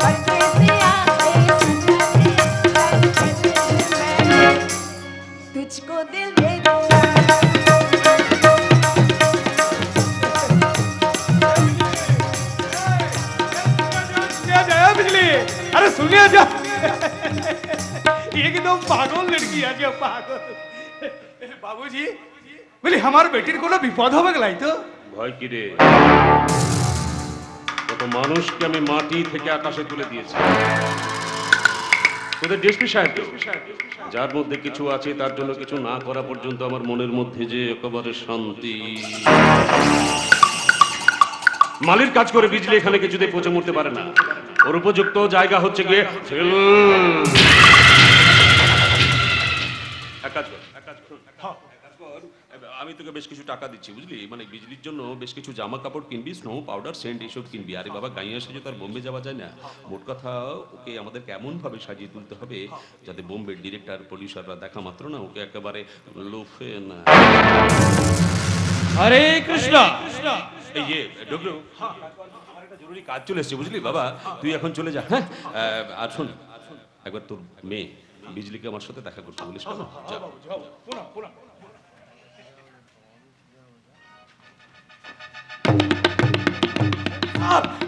परदेसिया ये सच है पिया तुझको दिल दे दिया। बिजली, अरे सुनिए जा, एकदम पागल लड़की है जो पागल। बाबूजी बोले हमारे बेटीर কোনো বিপদ হবে গলাই তো? ভয় কি রে? কত মানুষকে আমি মাটি থেকে আকাশে তুলে দিয়েছি। তোদের ডিএসপি সাহেব, যার মধ্যে কিছু আছে তার জন্য কিছু না করা পর্যন্ত আমার মনের মধ্যে যে একেবারে শান্তি। মালির কাজ করে বিজলি এখানে কিছুতে পৌঁছে মরতে পারে না। ওর উপযুক্ত জায়গা হচ্ছে গিয়ে আমি তোকে বেশ কিছু টাকা দিচ্ছি, বুঝলি? মানে বিজলির জন্য বেশ কিছু জামা কাপড় কিনবি, স্নো পাউডার, সেন্ট এসব কিনবি। আরে বাবা, গাইয়া সেজে তার বোম্বে যাওয়া যায় না। মোট কথা, ওকে আমাদের কেমন ভাবে সাজিয়ে তুলতে হবে যাতে বোম্বে ডিরেক্টর প্রডিউসাররা দেখা মাত্র না ওকে একেবারে লোফে না। হরে কৃষ্ণ। এই যে ডগলু, আমার একটা জরুরি কাজ চলে এসেছে, বুঝলি বাবা? তুই এখন চলে যা। হ্যাঁ, আর শোন, একবার তোর মেয়ে বিজলিকে আমার সাথে দেখা করতে বলিস। কেন? যা।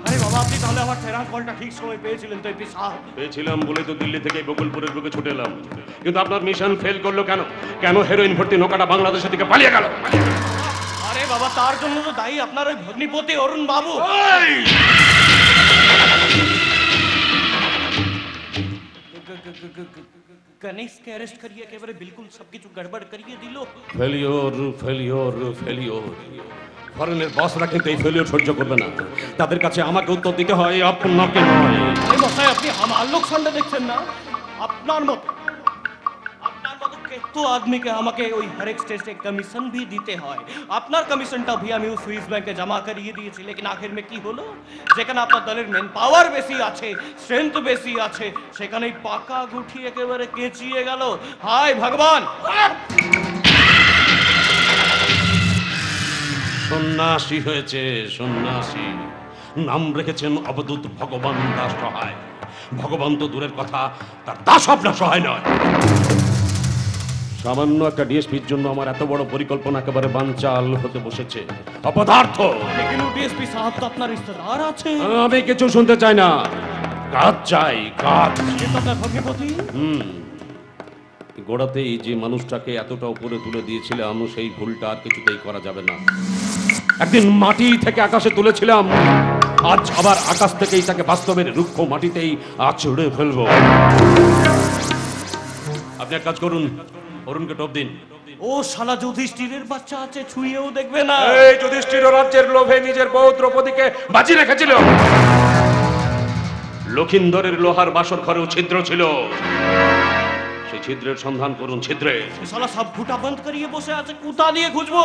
আরে বাবা, আপনি তাহলে আমার টেরা কলটা ঠিক সময় পেয়েছিলেন তো এপি সাহেব? পেয়েছিলাম বলে তো দিল্লি থেকে বকুলপুরের বুকে ছুটে এলাম। কিন্তু আপনার মিশন ফেল করলো কেন? কেন হেরোইন ভর্তি নৌকাটা বাংলাদেশের দিকে পালিয়ে গেল? আরে বাবা, তার জন্য তো দায়ী আপনার ওই ভগ্নিপতি অরুণ বাবু। গণেশকে অ্যারেস্ট করিয়ে একেবারে বিলকুল সবকিছু গড়বড় করিয়ে দিল। Failure failure failure. ফরেনের বসরা কিন্তু এই ফেলিওর সহ্য করবে না। তাদের কাছে আমাকে উত্তর দিতে হয়, আপনাকে নয়। আরে মশাই, আপনি আমার লোকসানটা দেখছেন না? আপনার মতো কেতো আদমিকে আমাকে ওই হর এক স্টেজে কমিশন भी দিতে হয়। আপনার কমিশনটা भी আমি ওই সুইস ব্যাংকে জমা করিয়ে দিয়েছি। লেকিন আখের মে কি হলো? যেখানে আপনার দলের মেন পাওয়ার বেশি আছে, স্ট্রেংথ বেশি আছে, সেখানেই পাকা গুঠি একেবারে কেচিয়ে গেল। হায় ভগবান! সন্ন্যাসী হয়েছে, সন্ন্যাসী। নাম রেখেছেন অবধূত ভগবান দাস সহায়। ভগবান তো দূরের কথা, তার দাস আপনার সহায় নয়। সামান্য একটা ডিএসপির জন্য আমার এত বড় পরিকল্পনা একেবারে বানচাল হতে বসেছে। অপদার্থ। लेकिन डीएसपी साहब तो अपना रिश्तेदार আছে। আমি কিছু শুনতে চাই না, কাজ চাই, কাজ। ये तो अपना भग्निपति। গোড়াতেই যে মানুষটাকে এতটা উপরে তুলে দিয়েছিলাম, সেই ভুলটা আর কিছুতেই করা যাবে না। একদিন মাটি থেকে আকাশে তুলেছিলাম, আজ আবার আকাশ থেকেই তাকে বাস্তবের রুক্ষ মাটিতেই আছড়ে ফেলবো। আপনি এক কাজ করুন, অরুণকে টপ দিন। ও শালা যুধিষ্ঠিরের বাচ্চা আছে, ছুঁয়েও দেখবে না। এই যুধিষ্ঠির রাজ্যের লোভে নিজের বউ দ্রৌপদীকে বাজি রেখেছিল। লক্ষিন্দরের লোহার বাসর ঘরেও ছিদ্র ছিল, সেই ছিদ্রের সন্ধান করুন। ছিদ্রে ये साला सब फूटा बंद करिए বসে আছে, কুতা দিয়ে খুঁজবো।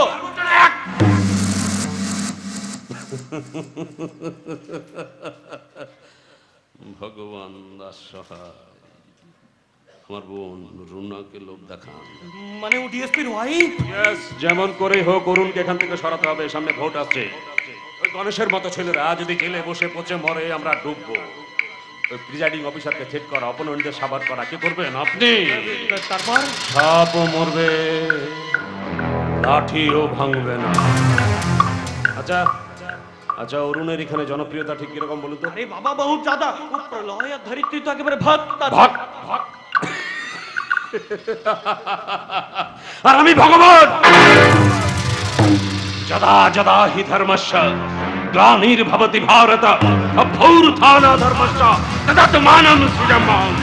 ভগবান দাস সহায়, আমার বোন রুনাকে লোক দেখান। মানে ও ডিএসপির ওয়াইফ। যেমন করে হোক অরুণকে এখান থেকে সরাতে হবে, সামনে ভোট আসছে। ওই গণেশের মতো ছেলেরা যদি জেলে বসে পচে মরে, আমরা ডুববো। ওই প্রিজাইডিং অফিসারকে ঠিক করা, অপোনেন্টদের সাবার করা, কি করবেন আপনি? তারপর সাপও মরবে, লাঠিও ভাঙবে না। আচ্ছা আচ্ছা, অরুণের এখানে জনপ্রিয়তা ঠিক কিরকম বলুন তো? আরে বাবা বহুত ज्यादा, ও প্রলয় আর ধরিত্রী তো একেবারে ভক্ত। ভাগ ভাগ। আর আমি ভগবান। যদা যদা হি ধর্মস্য গ্লানির্ভবতি ভারত অভ্যুত্থান ধর্মস্য তদাত্মানং সৃজমাম।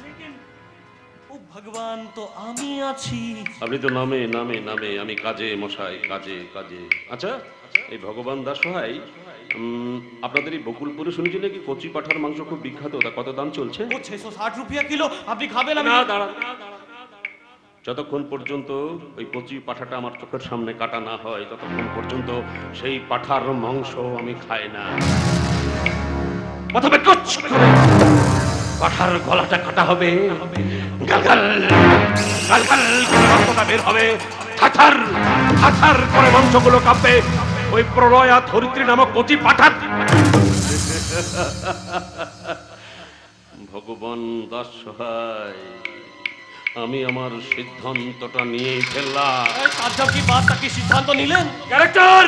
लेकिन ও ভগবান তো আমি আছি। আপনি তো নামে নামে নামে, আমি কাজে মশাই, কাজে কাজে। আচ্ছা, এই ভগবান দাস সহায়, আপনাদের এই বকুলপুরে শুনেছি নাকি কচি পাঠার মাংস খুব বিখ্যাত, তা কত দাম চলছে? ও 660 রুপিয়া কিলো, আপনি খাবেন? আমি না, দাঁড়ান। যতক্ষণ পর্যন্ত ওই কচি পাঠাটা আমার চোখের সামনে কাটা না হয়, ততক্ষণ পর্যন্ত সেই পাঠার মাংস আমি খাই না। প্রথমে কুচ করে পাঠার গলাটা কাটা হবে, গালগাল গালগাল করে রক্তটা বের হবে, থাথার থাথার করে মাংসগুলো কাঁপবে ওই প্রলয়া ধরিত্রী নামক কচি পাঠার। ভগবান দাস সহায়, আমি আমার সিদ্ধান্তটা নিয়েই ফেললাম। সাজ্জাব কি বাতটা কি সিদ্ধান্ত নিলেন? Character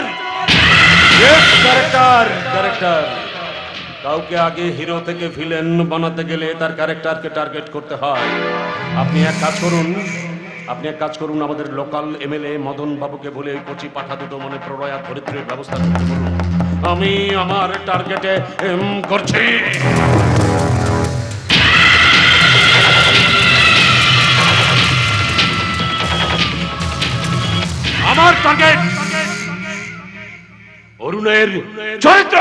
character character. কাউকে আগে হিরো থেকে ভিলেন বানাতে গেলে তার ক্যারেক্টারকে টার্গেট করতে হয়। আপনি এক কাজ করুন, আমাদের লোকাল এমএলএ মদন বাবুকে বলে ওই কচি পাঠা দুটো মানে প্রলয়া ধরিত্রীর ব্যবস্থা করতে বলুন। আমি আমার টার্গেটে করছি। আমার টার্গেট অরুণের চরিত্র।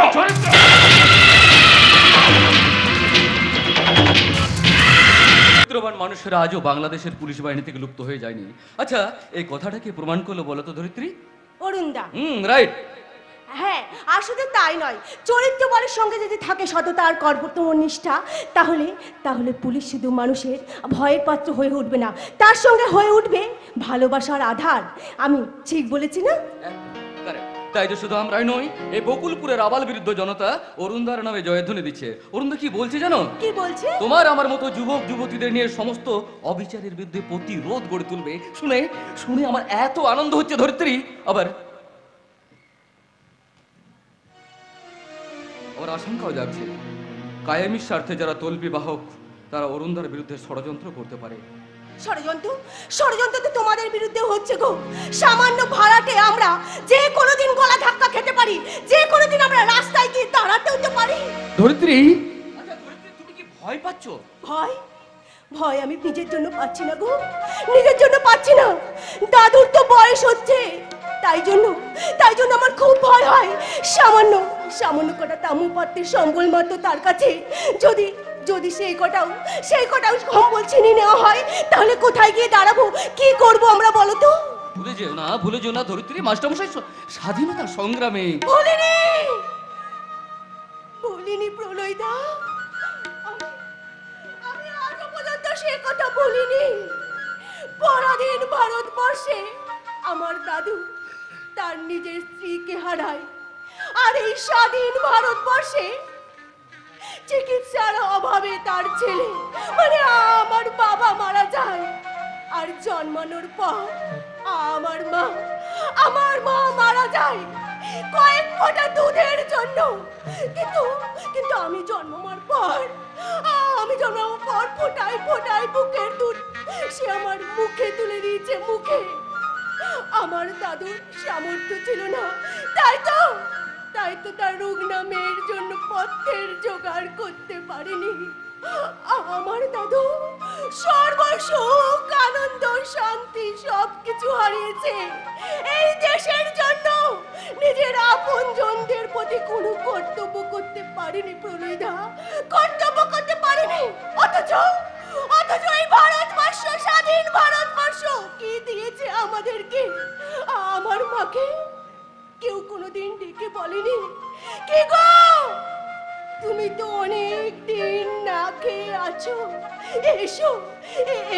চরিত্রবান মানুষেরা আজও বাংলাদেশের পুলিশ বাহিনী থেকে লুপ্ত হয়ে যায়নি। আচ্ছা, এই কথাটা কি প্রমাণ করলো বলো তো ধরিত্রী? অরুণদা, রাইট। হ্যাঁ, আর শুধু তাই নয়, চরিত্র বলের সঙ্গে যদি থাকে সততা আর কর্তব্য নিষ্ঠা, তাহলে তাহলে পুলিশ শুধু মানুষের ভয়ের পাত্র হয়ে উঠবে না, তার সঙ্গে হয়ে উঠবে ভালোবাসার আধার। আমি ঠিক বলেছি না? তাই তো শুধু আমরাই নই, এই বকুলপুরের আবাল বিরুদ্ধ জনতা অরুণদার নামে জয়ধ্বনি দিচ্ছে। অরুণদা কি বলছে জানো? কি বলছে? তোমার আমার মতো যুবক যুবতীদের নিয়ে সমস্ত অবিচারের বিরুদ্ধে প্রতিরোধ গড়ে তুলবে। শুনে শুনে আমার এত আনন্দ হচ্ছে ধরিত্রী। আবার আশঙ্কাও যাচ্ছে, কায়েমির স্বার্থে যারা তল্পি বাহক, তারা অরুণদার বিরুদ্ধে ষড়যন্ত্র করতে পারে। ষড়যন্ত্র তো তোমাদের বিরুদ্ধে হচ্ছে গো। সামান্য ভাড়াটে আমরা যে কোনোদিন গলা ধাক্কা খেতে পারি, যে কোনোদিন আমরা রাস্তায় গিয়ে দাঁড়াতেও তো পারি। ধরিত্রী, আচ্ছা ধরিত্রী, তুমি কি ভয় পাচ্ছ? ভয় আমি নিজের জন্য পাচ্ছি না গো, নিজের জন্য পাচ্ছি না। দাদুর তো বয়স হচ্ছে, তাই জন্য আমার খুব ভয় হয়। সামান্য কটা তামু পাত্রের সম্বল মাত্র তার কাছে যদি সেই কটাও সম্বল ছিনিয়ে নেওয়া হয়, তাহলে কোথায় গিয়ে দাঁড়াবো, কি করব আমরা বলো তো? ভুলে যেও না ধরিত্রী, মাস্টারমশাই স্বাধীনতা সংগ্রামে। বলিনি প্রলয়দা, আমি আজও পর্যন্ত সে কথা বলিনি। পরাধীন ভারতবর্ষে আমার দাদু তার নিজের স্ত্রীকে হারায়, আর এই স্বাধীন ভারতবর্ষে চিকিৎসার অভাবে তার ছেলে মানে আমার বাবা মারা যায়। আর জন্মানোর পর আমার মা মারা যায় কয়েক ফোঁটা দুধের জন্য। কিন্তু আমি জন্মানোর পর ফোটায় ফোটায় বুকের দুধ সে আমার মুখে তুলে দিয়েছে, মুখে। আমার দাদুর সামর্থ্য ছিল না, তাই তো তার রুগ্না মেয়ের জন্য পথ্যের জোগাড় করতে পারেনি। আমার দাদু সর্বসুখ আনন্দ শান্তি সবকিছু হারিয়েছে এই দেশের জন্য। নিজের আপনজনদের প্রতি কোনো কর্তব্য করতে পারেনি প্রলয়দা, কর্তব্য করতে পারেনি। অথচ এই ভারতবর্ষ, স্বাধীন ভারতবর্ষ কি দিয়েছে আমাদেরকে? আমার মাকে কেউ কোনোদিন ডেকে বলেনি, কি গো তুমি তো অনেক দিন না খেয়ে আছো,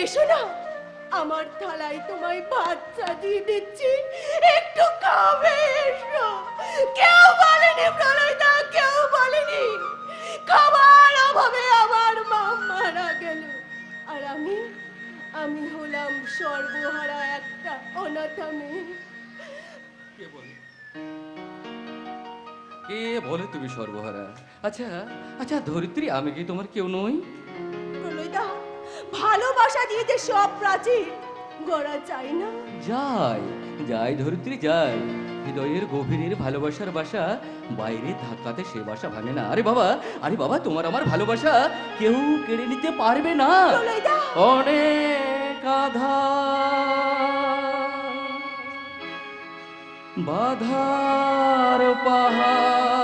এসো না, আমার থালায় তোমায় ভাত সাজিয়ে দিচ্ছি, একটু খাবে, এসো। কেউ বলেনি প্রলয়দা, কেউ বলেনি। খাবার অভাবে আমার মা মারা গেল, আর আমি হলাম সর্বহারা একটা অনাথা মেয়ে। কে বলে তুমি সর্বহারা? আচ্ছা ধরিত্রী, আমি কি তোমার কেউ নই? প্রলয়দা, ভালোবাসা দিয়ে যে সব প্রাচীর গড়া চাই না। যাই ধরিত্রী যাই, হৃদয়ের গভীরের ভালোবাসার বাসা বাইরে ধাক্কাতে সে বাসা ভাঙে না। আরে বাবা তোমার আমার ভালোবাসা কেউ কেড়ে নিতে পারবে না। প্রলয়দা, অনেক বাধার পাহাড়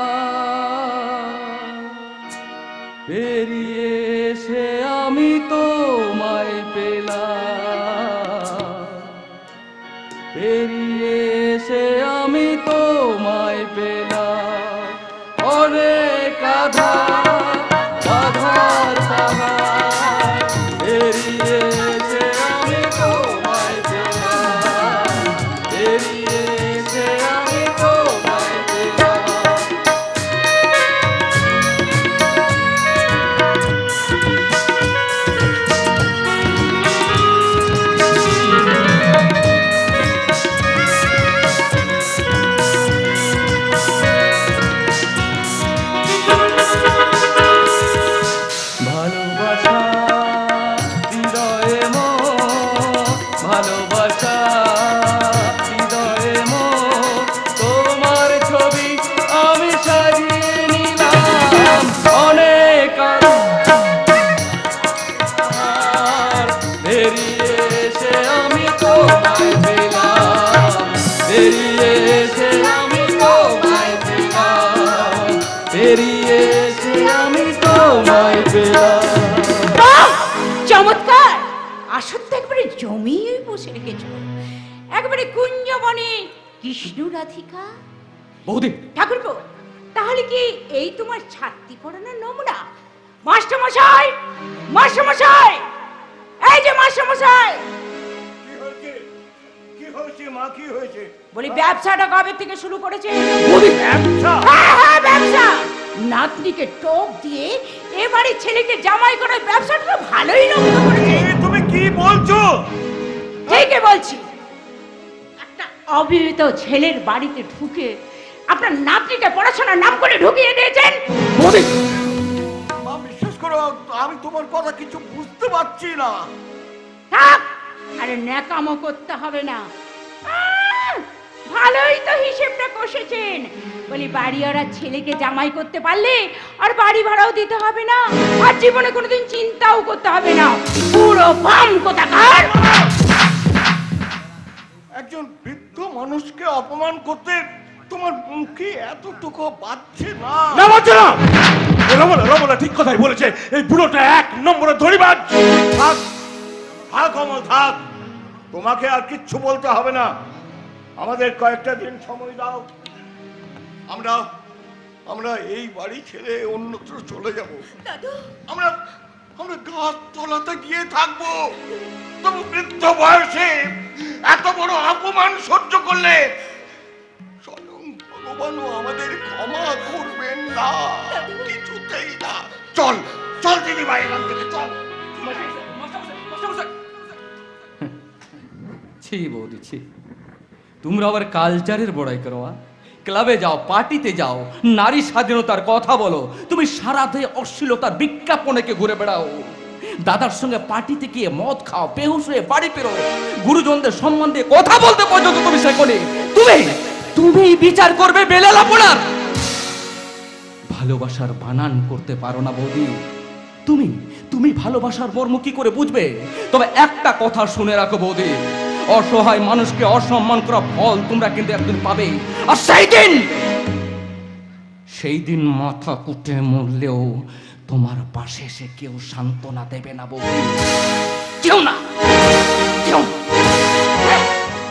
পেরিয়ে এসে আমি তোমায় পেলাম, পেরিয়ে এসে আমি তোমায় পেলাম। অনেক বাধার পাহাড় পেরিয়ে এসে আমি তোমায় পেলাম, পেরিয়ে এসে আমি তোমায় পেলাম। ভালোবাসা হৃদয়ে ভালোবাসা হৃদয়ে তোমার ছবি আমি সাজিয়ে নিলাম। অনেক বেরিয়ে এসে আমি তোমায় পেলাম, বেরিয়ে এসে আমি তোমায় পেলাম, বেরিয়ে এসে আমি তোমায় পেলাম। চমৎকার! আসর তো একবারে জমিয়ে বসে রেখেছ, একবারে কুঞ্জবনে কৃষ্ণ রাধিকা। বৌদি, ঠাকুরপো, তাহলে কি এই তোমার ছাত্রী পড়ানোর নমুনা? মাস্টারমশাই, মাস্টারমশাই, এই যে মাস্টারমশাই, কি হয়েছে মা, কি হয়েছে? বলি ব্যবসাটা কবে থেকে শুরু করেছে? ব্যবসা? হ্যাঁ, ব্যবসা। নাতনিকে টোপ দিয়ে এবারে ছেলেকে জামাই করার ব্যবসাটা তো ভালোই নষ্ট করেছে। তুমি কি বলছো? ঠিকই বলছি। একটা অবিবাহিত ছেলের বাড়িতে ঢুকে আপনার নাতনিকে পড়াশোনার নাম করে ঢুকিয়ে দিয়েছেন। মা, বিশ্বাস করো, আমি তোমার কথা কিছু বুঝতে পারছি না। থাক, আরে ন্যাকামো করতে হবে না। ভালোই তো হিসেবটা কষেছেন। বলি বাড়ি ওরা ছেলেকে জামাই করতে পারলে আর বাড়ি ভাড়াও দিতে হবে না, আর জীবনে কোনোদিন চিন্তাও করতে হবে না। পুরো বাম কোথাকার! একজন বৃদ্ধ মানুষকে অপমান করতে তোমার মুখে এতটুকু বাজছে না? না, বাচ্চা না। রমলা ঠিক কথাই বলেছে, এই বুড়োটা এক নম্বরে ধরিবাজ। থাক থাক অমল, থাক, তোমাকে আর কিচ্ছু বলতে হবে না। আমাদের কয়েকটা দিন সময় দাও, আমরা এই বাড়ি ছেড়ে অন্যত্র চলে যাব। দাদু, আমরা গাছ তলাতে গিয়ে থাকবো। তবু বৃদ্ধ বয়সে এত বড় অপমান সহ্য করলে স্বয়ং ভগবানও আমাদের বা এখান থেকে, চল। ছি বৌদি ছি, তোমরা আবার কালচারের বড়াই করো? ক্লাবে যাও, পার্টিতে যাও, নারী স্বাধীনতার কথা বলো, তুমি সারাতে অশ্লীলতার বিজ্ঞাপনেকে ঘুরে বেড়াও। দাদার সঙ্গে পার্টিতে গিয়ে মদ খাও, বেহুশ হয়ে বাড়ি ফেরো, গুরুজনদের সম্মান দিয়ে কথা বলতে পর্যন্ত তুমি শেখোনি। তুমি বিচার করবে বেলাল আপনার? ভালোবাসার বানান করতে পারো না বৌদি। তুমি ভালোবাসার মর্ম কি করে বুঝবে? তবে একটা কথা শুনে রাখো বৌদি, অসহায় মানুষকে অসম্মান করা ফল তোমরা কিন্তু একদিন পাবে। আর সেই দিন মাথা কুটে মরলেও তোমার পাশে এসে কেউ সান্ত্বনা দেবে না বৌদি, কেউ না।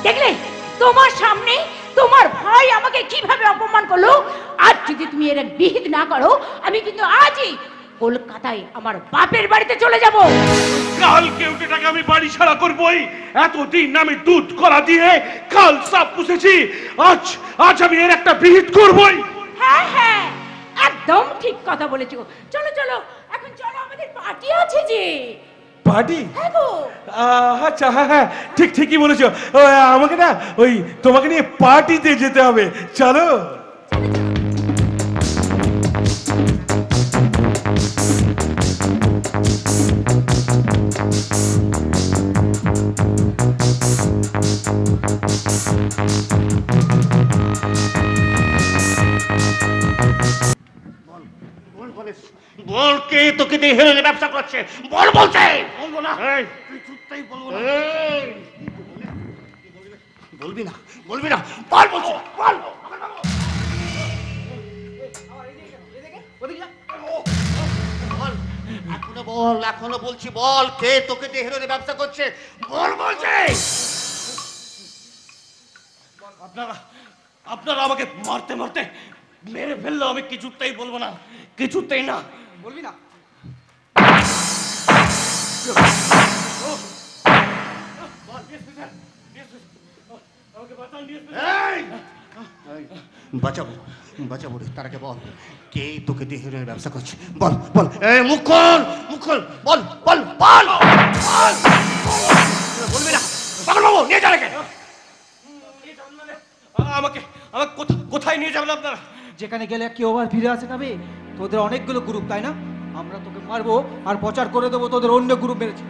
দেখলে তোমার সামনে তোমার ভাই আমাকে কিভাবে অপমান করলো। আর যদি তুমি এর বিহিত না করো, আমি কিন্তু আজই কলকাতায় আমার বাপের বাড়িতে চলে যাব। কালকে ওটাকে আমি বাড়ি ছাড়া করবই। এতদিন আমি দুধ কলা দিয়ে কাল সাপ পুষেছি, আজ আমি এর একটা বিহিত করবই। হ্যাঁ হ্যাঁ, একদম ঠিক কথা বলেছো। চলো চলো, এখন চলো, আমাদের পার্টি আছে যে। পার্টি? হ্যাঁ গো। আচ্ছা, হ্যাঁ হ্যাঁ, ঠিকই বলেছো। আমাকে না ওই তোমাকে নিয়ে পার্টিতে যেতে হবে, চলো। বল কে তোকে দিয়ে হেরোইনের ব্যবসা করছে, বল। বলছে বলবো না। এই, তুই চুপটাই বলবো না। এই, বলবি না বল, বলছি বল। বল, এখনো বলছি বল, কে তোকে দিয়ে হেরোইনের ব্যবসা করছে, বল। বলছে আপনারা আমাকে মারতে মারতে মেরে ফেললো, আমি কিছুতেই বলবো না, কিছুতেই না। বলবি না? বাঁচাবো রে, তার আগে বল, কে তোকে দিয়ে হেরোইনের ব্যবসা করছে, বল। এই মুখ খোল, বল। বলবি না? পাগল বাবু, নিয়ে যা রেখে। আমাকে কোথায় নিয়ে যাবেন আপনারা? যেখানে গেলে কেউ আবার ফিরে আসে যাবে। তোদের অনেকগুলো গ্রুপ, তাই না? আমরা তোকে মারবো আর প্রচার করে দেবো তোদের অন্য গ্রুপ মেরেছে।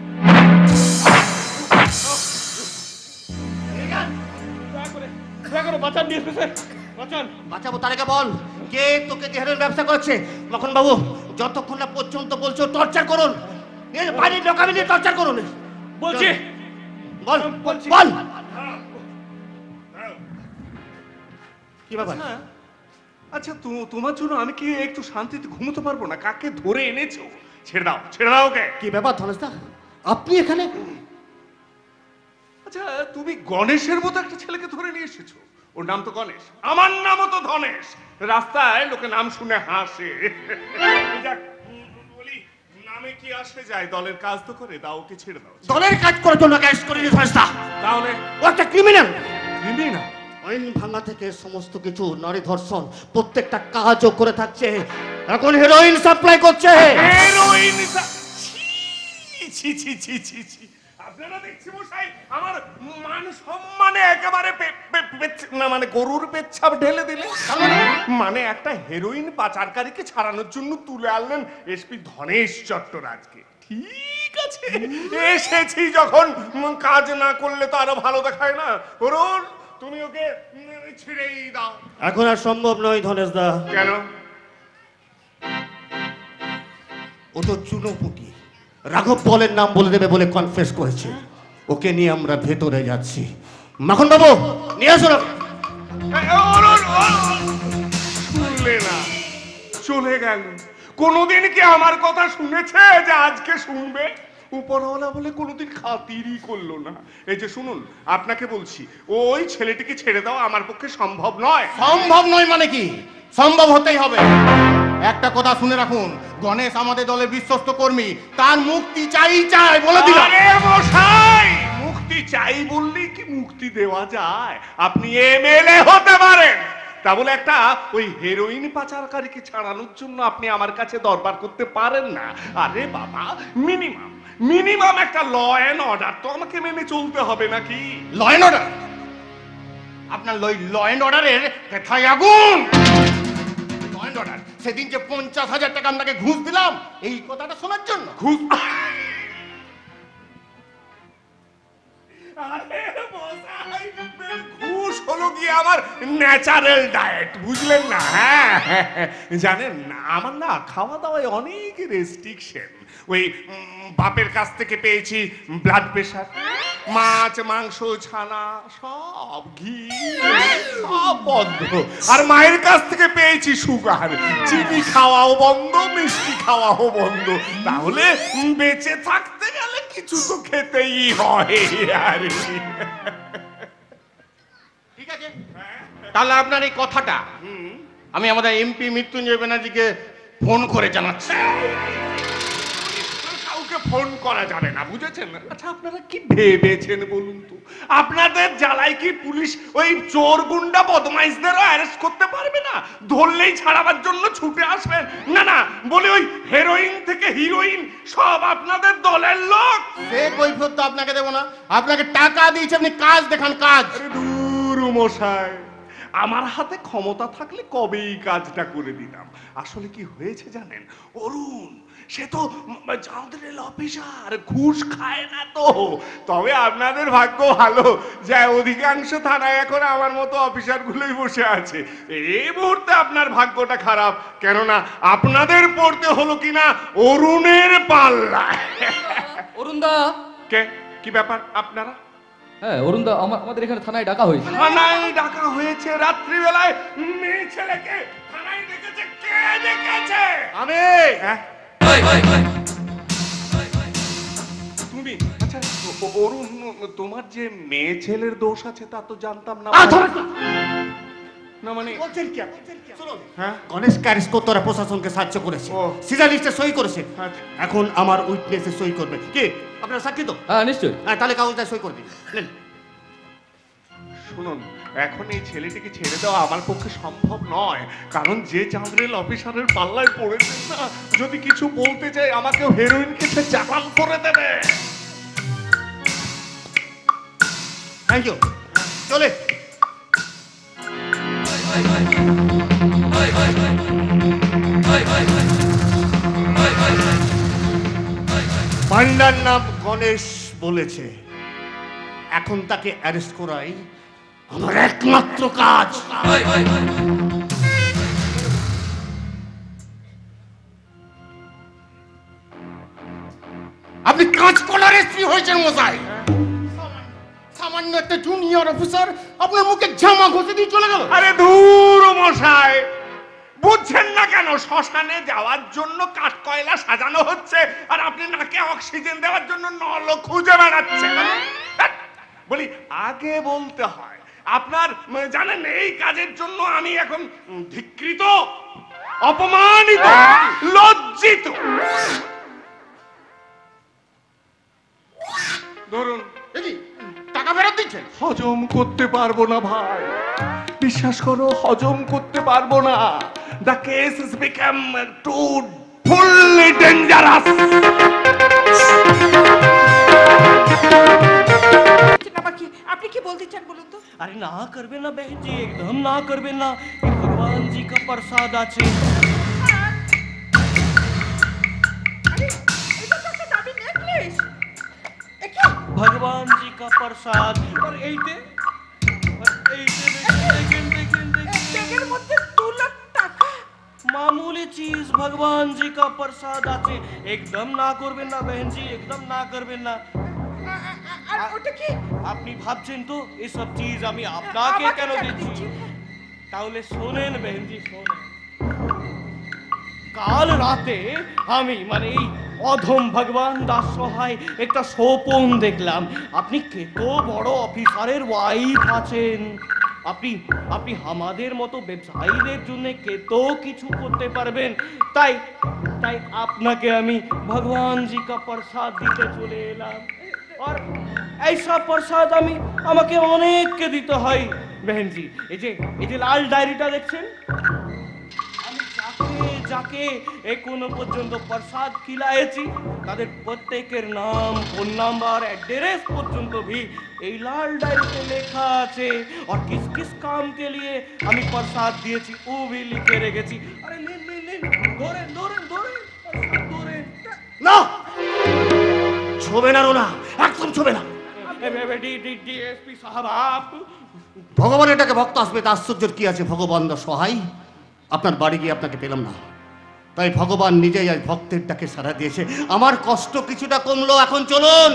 বাঁচাবো, তার আগে বল, কে তোকে দিয়ে হেরোইনের ব্যবসা করছে। মখন বাবু, যতক্ষণ না পর্যন্ত বলছো টর্চার করুন, বাড়ির লোকাবে নিয়ে টর্চার করুন। বলছি, বল। কি ব্যাপার? আচ্ছা, তোমার জন্য আমি কি একটু শান্তিতে ঘুমোতে পারবো না? কাকে ধরে এনেছো? ছেড়ে দাও ওকে। কি ব্যাপার ধনেশদা, আপনি এখানে? আচ্ছা, তুমি গণেশের মতো একটা ছেলেকে ধরে নিয়ে এসেছো। ওর নাম তো গণেশ, আমার নামও তো ধনেশ। রাস্তায় লোকে নাম শুনে হাসে। যাক, বলি, নামে কি আসে যায়, দলের কাজ তো করে। দাও, ওকে ছেড়ে দাও। দলের কাজ করার জন্য অ্যারেস্ট করিনি ধনেশদা। তাহলে ও একটা ক্রিমিনাল। আইন ভাঙা থেকে সমস্ত কিছু, নারী ধর্ষণ, প্রত্যেকটা কাজও করে থাকছে। এখন হেরোইন সাপ্লাই করছে। হেরোইন? ছি। আপনারা দেখছি মশাই আমার মান সম্মানে একেবারে মানে গরুর পেচ্ছাপ ঢেলে দিলেন। মানে একটা হেরোইন পাচারকারীকে ছাড়ানোর জন্য তুলে আনলেন এসপি ধনেশ চট্টরাজকে। ঠিক আছে, এসেছি যখন, কাজ না করলে তো আরো ভালো দেখায় না। করুন, তুমি ওকে ছেড়েই দাও। এখন আর সম্ভব নয় ধনেশদা। কেন? ও তো চুনোপুটি, রাঘব বলের নাম বলে দেবে বলে কনফেস করেছে। ওকে নিয়ে আমরা ভেতরে যাচ্ছি। মাখন বাবু, নিয়ে আসুন। শুনলে না, চলে গেল। কোনদিন কি আমার কথা শুনেছে যে আজকে শুনবে? উপরওয়ালা বলে কোনোদিন খাতিরই করলো না। এই যে শুনুন, আপনাকে বলছি, ওই ছেলেটিকে ছেড়ে দাও আমার পক্ষে সম্ভব নয়। সম্ভব নয় মানে কি? সম্ভব হতেই হবে। একটা কথা শুনে রাখুন, গণেশ আমাদের দলের বিশ্বস্ত কর্মী, তার মুক্তি চাই বলে দিলাম। আরে মশাই, মুক্তি চাই বললেই কি মুক্তি দেওয়া যায়? আপনি এমএলএ হতে পারেন, তা বলে একটা ওই হেরোইন পাচারকারীকে ছাড়ানোর জন্য আপনি আমার কাছে দরবার করতে পারেন না। আরে বাবা, মিনিমাম একটা ল অ্যান্ড অর্ডার তো আমাকে মেনে চলতে হবে নাকি? Law and order? আপনার ল অ্যান্ড অর্ডারের কথায় আগুন। ল অ্যান্ড অর্ডার, সেদিন যে 50,000 টাকা আপনাকে ঘুষ দিলাম এই কথাটা শোনার জন্য। ঘুষ? আরে মশাই, ঘুষ হলো গিয়ে আমার ন্যাচারাল ডায়েট, বুঝলেন না? হ্যাঁ, জানেন না আমার না খাওয়া দাওয়ায় অনেক রেস্ট্রিকশন। ওই বাপের কাছ থেকে পেয়েছি ব্লাড প্রেশার, মাছ মাংস ছানা সব, ঘি সব বন্ধ। আর মায়ের কাছ থেকে পেয়েছি সুগার, চিনি খাওয়াও বন্ধ, মিষ্টি খাওয়াও বন্ধ। তাহলে বেঁচে থাকতে গেলে কিছু তো খেতেই হয়। আর ঠিক আছে, তাহলে আপনার এই কথাটা আমি আমাদের এমপি মৃত্যুঞ্জয় ব্যানার্জিকে ফোন করে জানাচ্ছি। কাউকে ফোন করা যাবে না, বুঝেছেন? আচ্ছা আপনারা কি ভেবেছেন বলুন তো, আপনাদের জ্বালায় কি পুলিশ ওই চোর গুন্ডা বদমাইশদেরও অ্যারেস্ট করতে পারবে না? ধরলেই ছাড়াবার জন্য ছুটে আসবেন? না না, বলে ওই হেরোইন থেকে হিরোইন সব আপনাদের দলের লোক। সে কৈফিয়ত তো আপনাকে দেবো না, আপনাকে টাকা দিয়েছে, আপনি কাজ দেখান কাজ। আরে দূর মশাই, আমার হাতে ক্ষমতা থাকলে কবেই কাজটা করে দিতাম। আসলে কি হয়েছে জানেন, অরুণ সে তো জানতেন অফিসার, ঘুষ খায় না তো। তবে আপনাদের ভাগ্য ভালো যে অধিকাংশ থানায় এখন আমার মতো অফিসার গুলোই বসে আছে। এই মুহূর্তে আপনার ভাগ্যটা খারাপ, কেননা আপনাদের পড়তে হলো কিনা অরুণের পাল্লা। অরুণদা, কে কি ব্যাপার আপনারা? হ্যাঁ অরুণদা, আমাদের এখানে থানায় ডাকা হয়েছে। থানায় ডাকা হয়েছে রাত্রিবেলায়? মেয়ে ছেলেকে থানায় ডেকেছে? কে ডেকেছে? আমি। হ্যাঁ তুমি? আচ্ছা অরুণ, তোমার যে মেয়ে ছেলের দোষ আছে তা তো জানতাম না। না মানে বলছেন কি আপনি? শুনুন, হ্যাঁ গণেশকে অ্যারেস্ট করতে ওরা প্রশাসনকে সাহায্য করেছে, ও। সিজার লিস্টে সই করেছে। আচ্ছা। এখন আমার উইটনেসে সই করবে। কি আপনারা সাক্ষী তো? হ্যাঁ নিশ্চয়ই। হ্যাঁ, তাহলে কাগজটা সই করে দিন। নেন। শুনুন, এখন এই ছেলেটিকে ছেড়ে দেওয়া আমার পক্ষে সম্ভব নয়, কারণ যে চাঁদরেল অফিসারের পাল্লায় পড়েছেন না, যদি কিছু বলতে চাই আমাকে হেরোইন খেতে চালান করে দেবে। থ্যাংক ইউ, চলে। পান্ডার নাম গণেশ বলেছে, এখন তাকে অ্যারেস্ট করাই আমার একমাত্র কাজ। আপনি কাজ করার এসপি হয়েছেন মশাই। সামান্য একটা জুনিয়র অফিসার আপনার মুখে জামা ঘষে দিয়ে চলে গেল। আরে ধুর মশাই, বুঝছেন না কেন? শ্মশানে যাওয়ার জন্য কাঠ কয়লা সাজানো হচ্ছে আর আপনি নাকে অক্সিজেন দেওয়ার জন্য নল খুঁজে বেড়াচ্ছেন। বলি আগে বলতে হয়। আপনার জানেন এই কাজের জন্য আমি এখন ধিক্কৃত, অপমানিত, লজ্জিত। ধরুন টাকা ফেরত দিচ্ছেন? হজম করতে পারবো না ভাই, বিশ্বাস করো হজম করতে পারবো না। The case is become to fully dangerous. আপনি কি বলতে চান বলুন তো? अरे ना करबे ना बहन जी, एकदम ना करबे ना। ये भगवान जी का प्रसाद আছে। भगवान जी का प्रसाद। और এইতে ব্যাগের মধ্যে 2 লাখ টাকা। मामूली चीज भगवान जी का प्रसाद আছে, एकदम না করবেন না बहन जी, एकदम না করবেন না। আর ওটা কি? আপনি ভাবছেন তো এসব চিজ আমি আপনাকে কেন দিচ্ছি? তাহলে শোনেন बहन जी, শোনেন। কাল রাতে আমি মানে এই অধম ভগবান দাস সহায় একটা স্বপন দেখলাম। আপনি কত বড় অফিসারের ওয়াইফ আছেন, আপনি আমাদের মতো ব্যবসায়ীদের জন্য কত কিছু করতে পারবেন। তাই আপনাকে আমি ভগবান জি কা প্রসাদ দিতে চলে এলাম। আর এইসব প্রসাদ আমাকে অনেককে দিতে হয়, बहन जी এই যে লাল ডায়েরিটা দেখছেন, আমি যাকে এখনো পর্যন্ত প্রসাদ খিলায়েছি তাদের প্রত্যেকের নাম, ফোন নাম্বার, অ্যাড্রেস পর্যন্ত भी এই লাল ডায়েরিতে লেখা আছে। और किस किस काम के लिए আমি প্রসাদ দিয়েছি ও भी লিখে রেখেছি। আরে लेन ধরেন না, ছবে না রোনা, একদম ছবে না। ডিএসপি সাহেব, আপ ভগবান এটাকে ভক্ত আসবে, তা আশ্চর্যের কি আছে? ভগবান দা সহায়, আপনার বাড়ি গিয়ে আপনাকে পেলাম না, তাই ভগবান নিজেই আজ ভক্তের ডাকে সাড়া দিয়েছে। আমার কষ্ট কিছুটা কমলো। এখন চলুন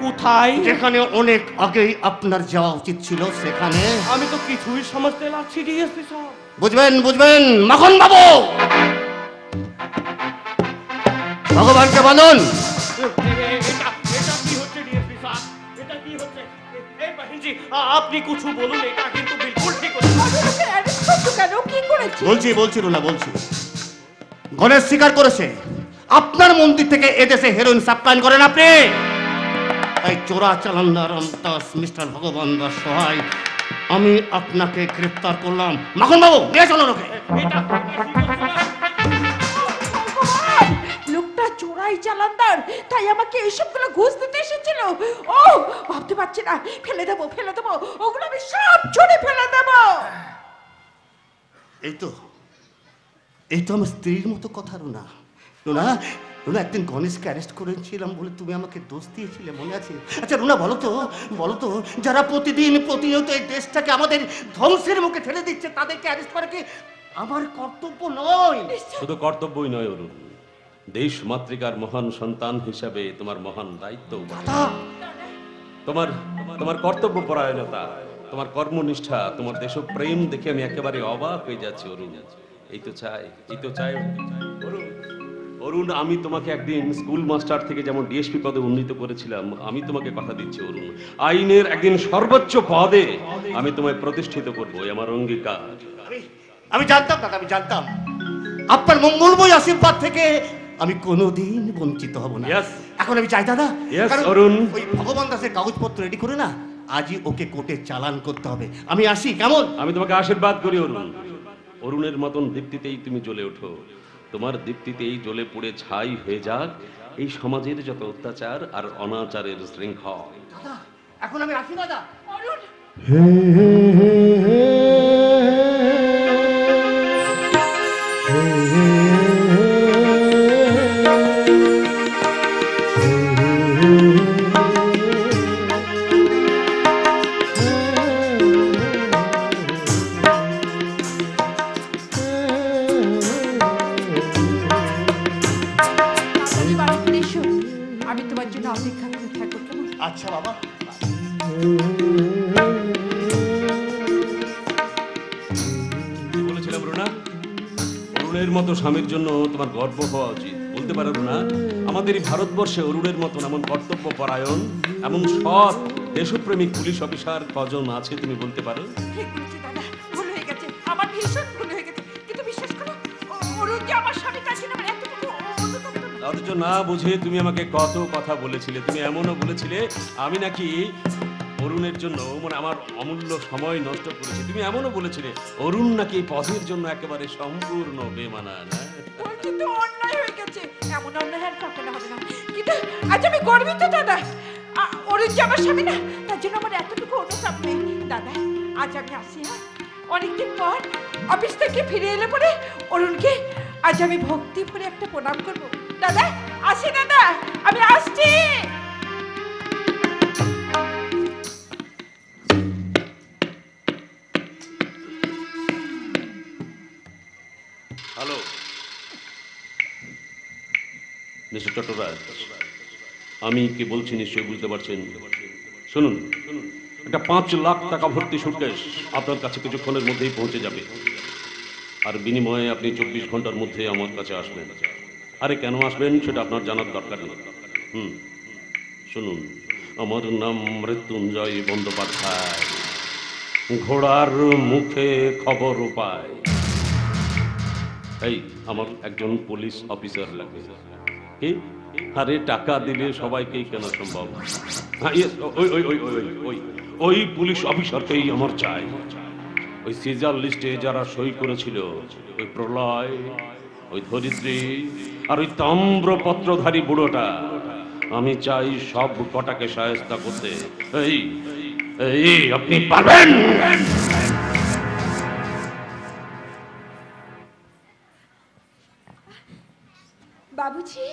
কোথায়? যেখানে অনেক আগেই আপনার যাওয়া উচিত ছিল সেখানে। আমি তো কিছুই সমঝতে লাগছি ডিএসপি সাহেব। বুঝবেন মাখন বাবু, ভগবানকে বলুন। এটা কি হচ্ছে ডিএসপি সাহেব? এটা কি হচ্ছে? এই বহন জি, আপনি কিছু বলুন, এটা কিন্তু বিলকুল ঠিক হচ্ছে না। অ্যারেস্ট করছো কেন? কি করেছে? বলছি রুনা, বলছি। গণেশ স্বীকার করেছে আপনার মন্দির থেকে এদেশে হেরোইন সাপ্লাই করেন আপনি। তাই চোরা চালান্দার দাস মিস্টার ভগবান দাস সহায়, আমি আপনাকে গ্রেফতার করলাম। মাখন বাবু, নিয়ে চলুন ওকে। ভগবান! লোকটা চোরাই চালানদার, তাই আমাকে এইসবগুলো ঘুষ দিতে এসেছিল। ও ভাবতে পারছি না, ফেলে দেবো ওগুলো আমি সব ছুঁড়ে ফেলে দেবো। এই তো আমার স্ত্রীর মতো কথা রুনা। রুনা একদিন গণেশকে অ্যারেস্ট করেছিলাম বলে তুমি আমাকে দোষ দিয়েছিলে, মনে আছে? আচ্ছা রুনা, বলো তো যারা প্রতিনিয়ত এই দেশটাকে আমাদের ধ্বংসের মুখে ঠেলে দিচ্ছে, তাদেরকে অ্যারেস্ট করা কি আমার কর্তব্য নয়? শুধু কর্তব্যই নয় অরুণ, দেশ মাতৃকার মহান সন্তান হিসাবে তোমার মহান দায়িত্ব। তোমার কর্তব্য পরায়ণতা, তোমার কর্মনিষ্ঠা, তোমার দেশপ্রেম দেখে আমি একেবারে অবাক হয়ে যাচ্ছি অরুণ। এই তো চাই অরুণ, আমি তোমাকে একদিন স্কুল মাস্টার থেকে যেমন ডিএসপি পদে উন্নীত করেছিলাম, আমি তোমাকে কথা দিচ্ছি অরুণ, আইনের একদিন সর্বোচ্চ পদে আমি তোমায় প্রতিষ্ঠিত করবো, আমার অঙ্গীকার। আমি জানতাম দাদা, আমি জানতাম আপনার মঙ্গলময় আশীর্বাদ থেকে আমি কোনোদিন বঞ্চিত হব না। এখন আমি চাই দাদা, অরুণ, ওই ভগবান দাসের কাগজপত্র রেডি করে না আজই ওকে কোর্টে চালান করতে হবে। আমি আসি, কেমন? আমি তোমাকে আশীর্বাদ করি অরুণ। অরুণের মতন দীপ্তিতেই তুমি জ্বলে ওঠো, তোমার দীপ্তিতেই জ্বলে পুড়ে ছাই হয়ে যাক এই সমাজের যত অত্যাচার আর অনাচারের শৃঙ্খল। দাদা এখন আমি আসি দাদা। অরুণ, আমি তোমার জন্য অপেক্ষা করে থাকবো, কেমন? আচ্ছা বাবা। বলেছিলাম রুনা, অরুণের মতো স্বামীর জন্য তোমার গর্ব হওয়া উচিত। বলতে পারো রুনা, আমাদের এই ভারতবর্ষে অরুণের মতন এমন কর্তব্য পরায়ণ, এমন সৎ দেশপ্রেমিক পুলিশ অফিসার কজন আছে তুমি বলতে পারো? ঠিক বলেছি দাদা, ভুল হয়ে গেছে, আমার ভীষণ ভুল হয়ে গেছে। কিন্তু বিশ্বাস করো, অরুণ যে আমার স্বামী, তার জন্য আমার এতটুকু অথচ না বুঝে তুমি আমাকে কত কথা বলেছিলে। তুমি এমনও বলেছিলে আমি নাকি অরুণের জন্য মানে আমার অমূল্য সময় নষ্ট করেছি। তুমি এমনও বলেছিলে অরুণ নাকি এই পথের জন্য একেবারে সম্পূর্ণ বেমানান। বলছি তো অন্যায় হয়ে গেছে, এমন অন্যায় আর কখনো হবে না। কিন্তু আজ আমি গর্বিত দাদা, অরুণ যে আমার স্বামী না, তার জন্য আমার এতটুকু অনুতাপ নেই। দাদা আজ আমি আসি, হ্যাঁ, অনেকদিন পর অফিস থেকে ফিরে এলে পরে অরুণকে আজ আমি ভক্তি ভরে একটা প্রণাম করব। দাদা আসি, দাদা আমি আসছি। হ্যালো মিস্টার চট্টরাজ, আমি কে বলছি নিশ্চয়ই বুঝতে পারছেন। শুনুন, একটা 5 লাখ টাকা ভর্তি সুটকেস আপনার কাছে কিছুক্ষণের মধ্যেই পৌঁছে যাবে, আর বিনিময়ে আপনি 24 ঘন্টার মধ্যে আমার কাছে আসবেন। আরে কেন আসবেন সেটা আপনার জানার দরকার নেই। শুনুন, আমার নাম মৃত্যুঞ্জয় বন্দ্যোপাধ্যায়, ঘোড়ার মুখে খবর পায়। এই আমার একজন পুলিশ অফিসার লাগে। কি? আরে টাকা দিলে সবাইকেই কেনা সম্ভব? হ্যাঁ, ওই ওই পুলিশ অফিসারকেই আমার চাই। ওই সিজার লিস্টে যারা সই করেছিল, ওই প্রলয়, ওই ধরিত্রী আর ওই তাম্রপত্রধারী বুড়োটা, আমি চাই সব কটাকে সায়স্তা করতে। এই এই আপনি পারবেন? বাবুজি,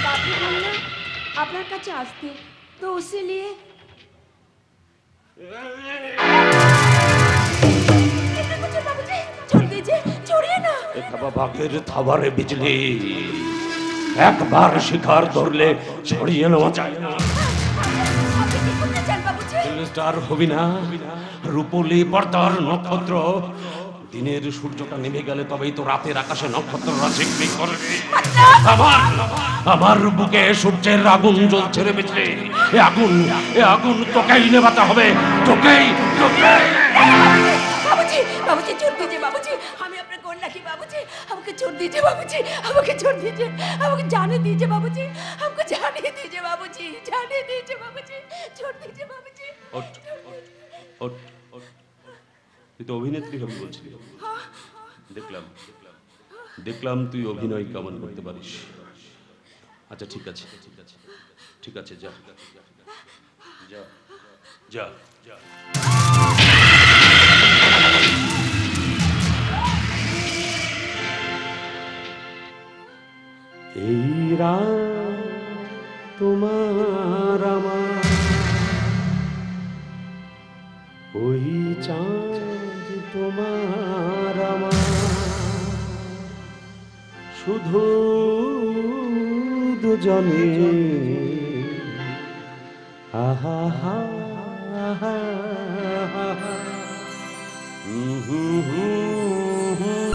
बाबू बोलना আপনার কাছে আসতে, তো उसे लिए बाबूजी छोड़ दीजिए, छोड़िए ना। বাঘের থাবারে বিজলি, একবার শিকার ধরলে ছড়িয়ে নেওয়া যায় না। আপনি কি করতে চান বাবুজি? স্টার হবি না, রূপলি পর্দার নক্ষত্র। দিনের সূর্যটা নেমে গেলে তবেই তো রাতের আকাশে নক্ষত্ররা ঝিকমিক করবে। আমার বুকে সূর্যের আগুন জ্বলছে রে বিজলি। এ আগুন তোকেই নেভাতে হবে, তোকেই। बाबूजी, बाबूजी छोड़ दीजिए बाबूजी, हमें अपने कन्या की बाबूजी, हमको छोड़ दीजिए बाबूजी, हमको छोड़ दीजिए, हमको जाने दीजिए बाबूजी, हमको जाने दीजिए बाबूजी, जाने दीजिए बाबूजी, छोड़ दीजिए बाबूजी। ওঠ, ওঠ, ওঠ। তুই তো অভিনেত্রী হবি বলছিলি। দেখলাম তুই অভিনয় কেমন করতে পারিস। আচ্ছা ঠিক আছে, ঠিক আছে, যা যা যা যা। এই রাত তোমার আমার, ওই চাঁদ তোমার আমার, শুধু দুজনে। আহা হা হা হা।